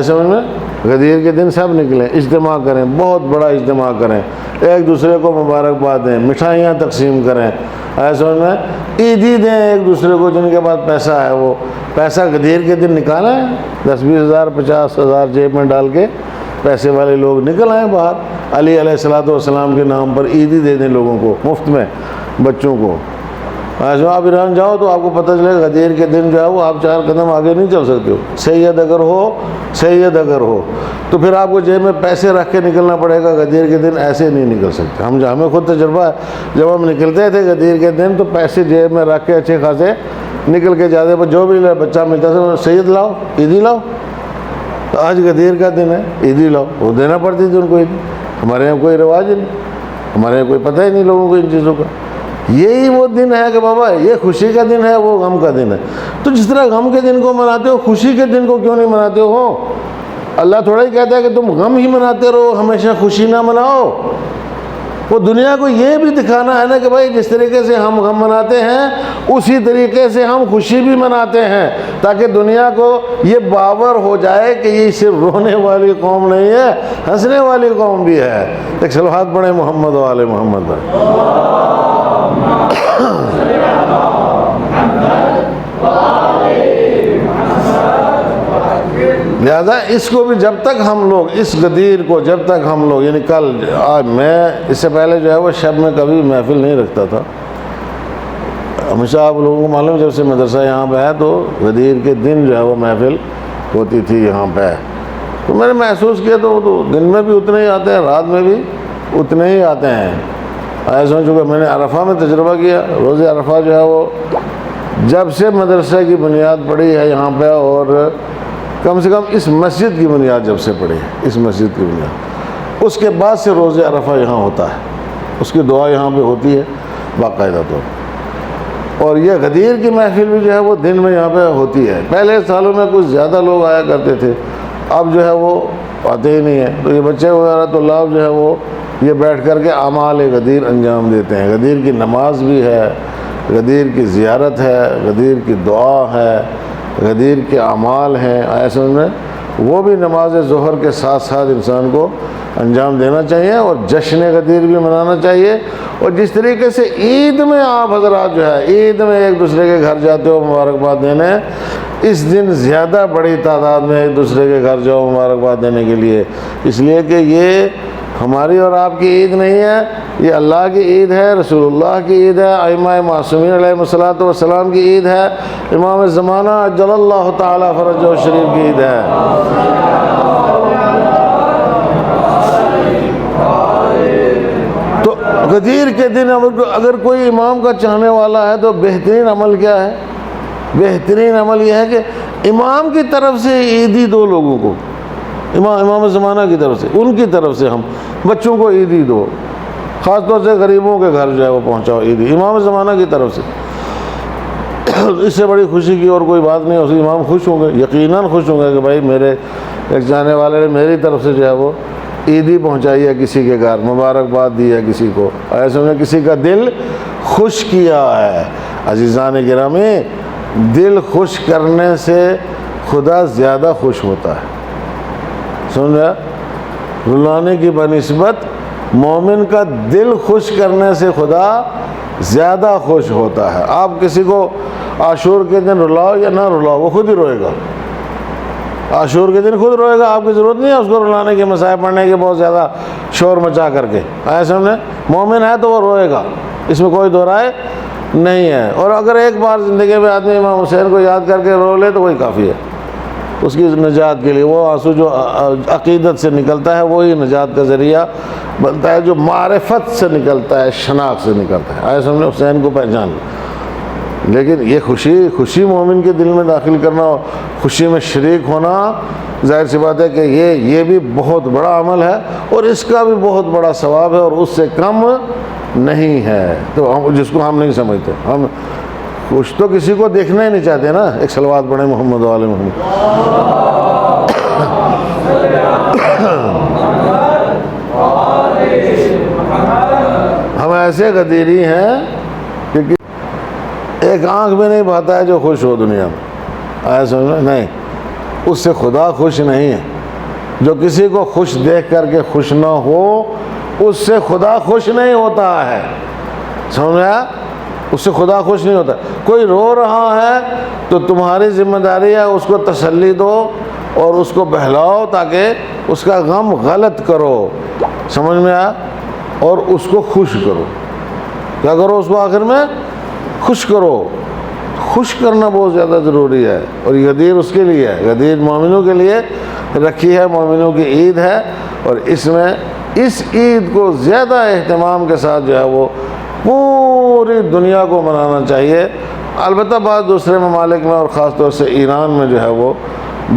سمجھ میں، غدیر کے دن سب نکلیں، اجتماع کریں، بہت بڑا اجتماع کریں، ایک دوسرے کو مبارکباد دیں، مٹھائیاں تقسیم کریں، سمجھ میں، عیدی دیں ایک دوسرے کو، جن کے پاس پیسہ ہے وہ پیسہ غدیر کے دن نکالیں، 10-20 ہزار 50 ہزار جیب میں ڈال کے پیسے والے لوگ نکل آئیں باہر، علی علیہ الصلوۃ والسلام کے نام پر عیدی دے دیں لوگوں کو مفت میں، بچوں کو۔ جو آپ ایران جاؤ تو آپ کو پتہ چلے غدیر کے دن جو ہے وہ آپ 4 قدم آگے نہیں چل سکتے ہو، سید اگر ہو تو پھر آپ کو جیب میں پیسے رکھ کے نکلنا پڑے گا، غدیر کے دن ایسے نہیں نکل سکتے۔ ہمیں خود تجربہ ہے، جب ہم نکلتے تھے غدیر کے دن تو پیسے جیب میں رکھ کے اچھے خاصے نکل کے جاتے، پر جو بھی بچہ ملتا تھا، سید لاؤ، عیدی لاؤ، تو آج غدیر کا دن ہے، عیدی لاؤ، وہ دینا پڑتی تھی ان کو عیدی۔ ہمارے یہاں کوئی رواج ہی نہیں، ہمارے یہاں کوئی پتہ ہی نہیں لوگوں کو ان چیزوں کا، یہی وہ دن ہے کہ بابا یہ خوشی کا دن ہے، وہ غم کا دن ہے. تو جس طرح غم کے دن کو مناتے ہو، خوشی کے دن کو کیوں نہیں مناتے ہو؟ اللہ تھوڑا ہی کہتا ہے کہ تم غم ہی مناتے رہو، ہمیشہ خوشی نہ مناؤ. وہ دنیا کو یہ بھی دکھانا ہے نا کہ بھائی جس طریقے سے ہم غم مناتے ہیں اسی طریقے سے ہم خوشی بھی مناتے ہیں، تاکہ دنیا کو یہ باور ہو جائے کہ یہ صرف رونے والی قوم نہیں ہے، ہنسنے والی قوم بھی ہے. ایک صلوات پڑھیں محمد و آل محمد پر. لہذا اس کو بھی جب تک ہم لوگ اس غدیر کو جب تک ہم لوگ یعنی کل آج میں اس سے پہلے جو ہے وہ شب میں کبھی محفل نہیں رکھتا تھا. ہمیشہ آپ لوگوں کو معلوم جب سے مدرسہ یہاں پہ ہے تو غدیر کے دن جو ہے وہ محفل ہوتی تھی یہاں پہ. تو میں نے محسوس کیا تو دن میں بھی اتنے ہی آتے ہیں، رات میں بھی اتنے ہی آتے ہیں. ایسا چونکہ میں نے عرفہ میں تجربہ کیا. روز عرفہ جو ہے وہ جب سے مدرسہ کی بنیاد پڑی ہے یہاں پہ، اور کم سے کم اس مسجد کی بنیاد جب سے پڑی ہے، اس مسجد کی بنیاد، اس کے بعد سے روز عرفہ یہاں ہوتا ہے. اس کی دعا یہاں پہ ہوتی ہے باقاعدہ طور پر. اور یہ غدیر کی محفل بھی جو ہے وہ دن میں یہاں پہ ہوتی ہے. پہلے سالوں میں کچھ زیادہ لوگ آیا کرتے تھے، اب جو ہے وہ آتے ہی نہیں ہیں. تو یہ بچے وغیرہ تو لوگ جو ہے وہ یہ بیٹھ کر کے اعمال غدیر انجام دیتے ہیں. غدیر کی نماز بھی ہے، غدیر کی زیارت ہے، غدیر کی دعا ہے، غدیر کے اعمال ہیں. ایسے میں وہ بھی نماز ظہر کے ساتھ ساتھ انسان کو انجام دینا چاہیے اور جشن غدیر بھی منانا چاہیے. اور جس طریقے سے عید میں آپ حضرات جو ہے عید میں ایک دوسرے کے گھر جاتے ہو مبارکباد دینے، اس دن زیادہ بڑی تعداد میں ایک دوسرے کے گھر جاؤ مبارکباد دینے کے لیے، اس لیے کہ یہ ہماری اور آپ کی عید نہیں ہے، یہ اللہ کی عید ہے، رسول اللہ کی عید ہے، ائمہ معصومین علیہ الصلوۃ والسلام کی عید ہے، امام زمانہ عجل اللہ تعالی فرجہ شریف کی عید ہے. تو غدیر کے دن اگر کوئی امام کا چاہنے والا ہے تو بہترین عمل کیا ہے؟ بہترین عمل یہ ہے کہ امام کی طرف سے عیدی دو لوگوں کو، امام زمانہ کی طرف سے، ان کی طرف سے ہم بچوں کو عیدی دو. خاص طور سے غریبوں کے گھر جو ہے وہ پہنچاؤ عیدی امام زمانہ کی طرف سے. اس سے بڑی خوشی کی اور کوئی بات نہیں. اسی امام خوش ہوں گے، یقیناً خوش ہوں گے کہ بھائی میرے ایک جانے والے نے میری طرف سے جو ہے وہ عیدی پہنچائی ہے کسی کے گھر، مبارکباد دی ہے کسی کو، ایسے میں کسی کا دل خوش کیا ہے. عزیزان گرامی، دل خوش کرنے سے خدا زیادہ خوش ہوتا ہے. سمجھا؟ رلانے کی بنسبت مومن کا دل خوش کرنے سے خدا زیادہ خوش ہوتا ہے. آپ کسی کو عاشور کے دن رلاؤ یا نہ رلاؤ، وہ خود ہی روئے گا. عاشور کے دن خود روئے گا، آپ کی ضرورت نہیں ہے اس کو رلانے کے، مسائل پڑھنے کے بہت زیادہ شور مچا کر کے. ایسے میں مومن ہے تو وہ روئے گا، اس میں کوئی دو رائے نہیں ہے. اور اگر ایک بار زندگی میں آدمی امام حسین کو یاد کر کے رو لے تو وہی کافی ہے اس کی نجات کے لیے. وہ آنسو جو عقیدت سے نکلتا ہے وہی نجات کا ذریعہ بنتا ہے، جو معرفت سے نکلتا ہے، شناخت سے نکلتا ہے. ایسے ہم نے حسین کو پہچان لیا. لیکن یہ خوشی مومن کے دل میں داخل کرنا، خوشی میں شریک ہونا، ظاہر سی بات ہے کہ یہ بھی بہت بڑا عمل ہے اور اس کا بھی بہت بڑا ثواب ہے اور اس سے کم نہیں ہے. تو جس کو ہم نہیں سمجھتے، ہم خوش تو کسی کو دیکھنا ہی نہیں چاہتے نا. ایک صلوات پڑھیں محمد و آل محمد. ہم ایسے غدیری ہیں کہ ایک آنکھ بھی نہیں بہتا ہے جو خوش ہو دنیا میں. ایسا نہیں، اس سے خدا خوش نہیں ہے. جو کسی کو خوش دیکھ کر کے خوش نہ ہو اس سے خدا خوش نہیں ہوتا ہے. سمجھا؟ اس سے خدا خوش نہیں ہوتا. کوئی رو رہا ہے تو تمہاری ذمہ داری ہے اس کو تسلی دو اور اس کو بہلاؤ تاکہ اس کا غم غلط کرو. سمجھ میں آیا؟ اور اس کو خوش کرو. کیا کرو؟ اس کو آخر میں خوش کرو. خوش کرنا بہت زیادہ ضروری ہے اور یہ غدیر اس کے لیے ہے. غدیر مومنوں کے لیے رکھی ہے، مومنوں کی عید ہے. اور اس میں اس عید کو زیادہ اہتمام کے ساتھ جو ہے وہ پوری دنیا کو منانا چاہیے. البتہ بعض دوسرے ممالک میں اور خاص طور سے ایران میں جو ہے وہ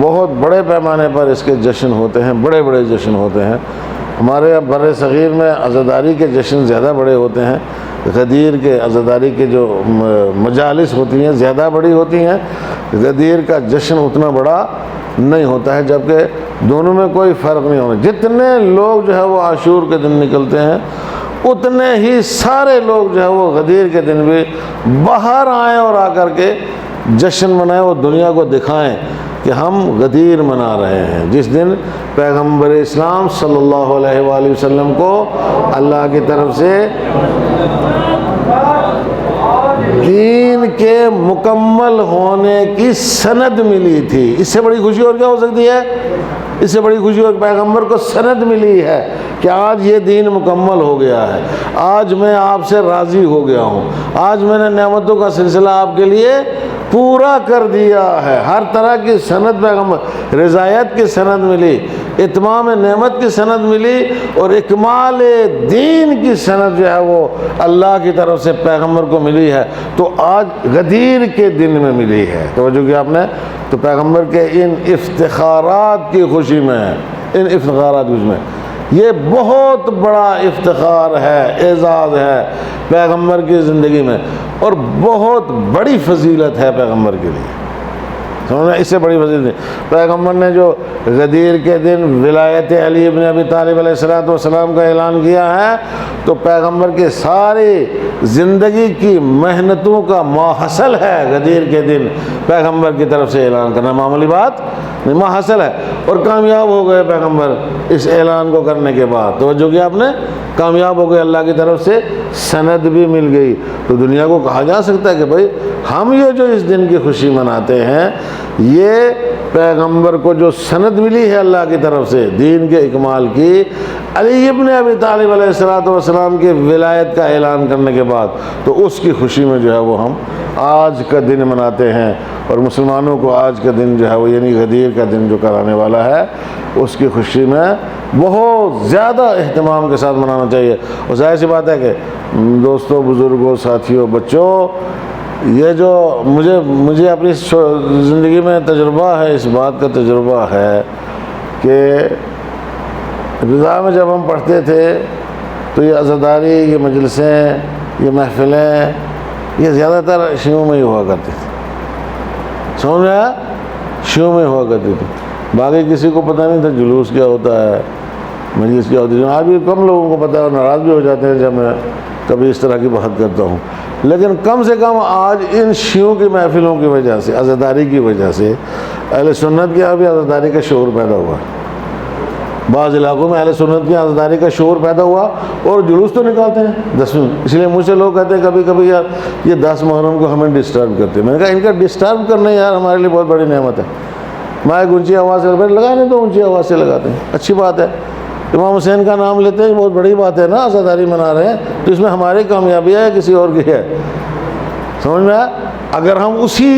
بہت بڑے پیمانے پر اس کے جشن ہوتے ہیں، بڑے بڑے جشن ہوتے ہیں. ہمارے یہاں بر صغیر میں عزاداری کے جشن زیادہ بڑے ہوتے ہیں. غدیر کے عزاداری کے جو مجالس ہوتی ہیں زیادہ بڑی ہوتی ہیں، غدیر کا جشن اتنا بڑا نہیں ہوتا ہے، جبکہ دونوں میں کوئی فرق نہیں ہونا۔ جتنے لوگ جو ہے وہ عاشور کے دن نکلتے ہیں، اتنے ہی سارے لوگ جو ہے وہ غدیر کے دن بھی باہر آئیں اور آ کر کے جشن منائیں اور دنیا کو دکھائیں کہ ہم غدیر منا رہے ہیں، جس دن پیغمبر اسلام صلی اللہ علیہ وآلہ وسلم کو اللہ کی طرف سے دین کے مکمل ہونے کی سند ملی تھی۔ اس سے بڑی خوشی اور کیا ہو سکتی ہے؟ اس سے بڑی خوشی اور پیغمبر کو سند ملی ہے کہ آج یہ دین مکمل ہو گیا ہے، آج میں آپ سے راضی ہو گیا ہوں، آج میں نے نعمتوں کا سلسلہ آپ کے لیے پورا کر دیا ہے۔ ہر طرح کی سند پیغمبر، رضایت کی سند ملی، اتمام نعمت کی سند ملی، اور اکمال دین کی سند جو ہے وہ اللہ کی طرف سے پیغمبر کو ملی ہے، تو آج غدیر کے دن میں ملی ہے۔ توجہ کیا آپ نے؟ تو پیغمبر کے ان افتخارات کی خوشی میں، ان افتخارات کی خوشی میں، یہ بہت بڑا افتخار ہے، اعزاز ہے پیغمبر کی زندگی میں، اور بہت بڑی فضیلت ہے پیغمبر کے لیے۔ سمجھنا، اس سے بڑی فضیلت نہیں۔ پیغمبر نے جو غدیر کے دن ولایت علی ابن ابی طالب علیہ السلام کا اعلان کیا ہے، تو پیغمبر کی ساری زندگی کی محنتوں کا ماحصل ہے غدیر کے دن پیغمبر کی طرف سے اعلان کرنا، معمولی بات نہیں، ماحصل ہے، اور کامیاب ہو گئے پیغمبر اس اعلان کو کرنے کے بعد۔ توجہ کیا آپ نے؟ کامیاب ہو گئے، اللہ کی طرف سے سند بھی مل گئی۔ تو دنیا کو کہا جا سکتا ہے کہ بھائی ہم یہ جو اس دن کی خوشی مناتے ہیں، یہ پیغمبر کو جو سند ملی ہے اللہ کی طرف سے دین کے اکمال کی، علی ابن ابی طالب علیہ السلام کی ولایت کا اعلان کرنے کے بعد، تو اس کی خوشی میں جو ہے وہ ہم آج کا دن مناتے ہیں۔ اور مسلمانوں کو آج کا دن جو ہے وہ یعنی غدیر کا دن جو کرانے والا ہے، اس کی خوشی میں بہت زیادہ اہتمام کے ساتھ منانا چاہیے۔ اور ظاہر سی بات ہے کہ دوستوں، بزرگوں، ساتھیوں، بچوں، یہ جو مجھے اپنی زندگی میں تجربہ ہے، اس بات کا تجربہ ہے کہ ابتدا میں جب ہم پڑھتے تھے تو یہ عزاداری، یہ مجلسیں، یہ محفلیں، یہ زیادہ تر شیعوں میں ہی ہوا کرتی تھی۔ سمجھ میں آیا؟ شیعوں میں ہوا کرتی تھی، باقی کسی کو پتہ نہیں تھا جلوس کیا ہوتا ہے، مجلس کیا ہوتی ہے۔ آج بھی کم لوگوں کو پتہ ہے، اور ناراض بھی ہو جاتے ہیں جب میں کبھی اس طرح کی بات کرتا ہوں، لیکن کم سے کم آج ان شیعوں کی محفلوں کی وجہ سے، عزاداری کی وجہ سے، اہل سنت کے یہاں بھی عزاداری کا شعور پیدا ہوا۔ بعض علاقوں میں اہل سنت کی عزاداری کا شعور پیدا ہوا، اور جلوس تو نکالتے ہیں 10، اس لیے مجھ سے لوگ کہتے ہیں کبھی کبھی یار یہ 10 محرم کو ہمیں ڈسٹرب کرتے ہیں۔ میں نے کہا ان کا ڈسٹرب کرنا یار ہمارے لیے بہت بڑی نعمت ہے۔ مائک اونچی آواز سے لگانے تو اونچی آواز سے لگاتے ہیں، اچھی بات ہے۔ امام حسین کا نام لیتے ہیں، بہت بڑی بات ہے نا، عزاداری منا رہے ہیں، تو اس میں ہماری کامیابی ہے کسی اور کی ہے؟ سمجھ میں آیا؟ اگر ہم اسی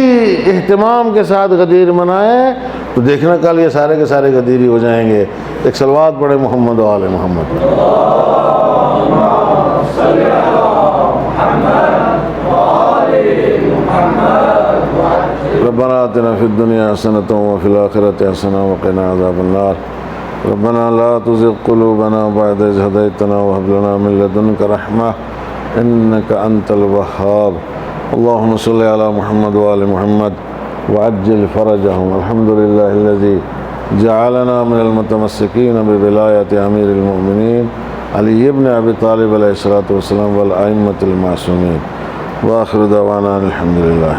اہتمام کے ساتھ غدیر منائیں تو دیکھنا کل یہ سارے کے سارے غدیری ہو جائیں گے۔ ایک صلوات پڑھے محمد و آل محمد۔ ربنا آتنا فی الدنیا حسنۃ وفی الآخرۃ حسنۃ وقنا عذاب النار۔ ربنا لا تزغ قلوبنا بعد إذ هديتنا وهب لنا من لدنك رحمة إنك أنت الوهاب۔ اللهم صل على محمد وآل محمد وعجل فرجهم۔ الحمد لله الذي جعلنا من المتمسكين بولاية أمير المؤمنين علي بن أبي طالب عليه الصلاة والسلام والأئمة المعصومين۔ وآخر دعوانا الحمد لله۔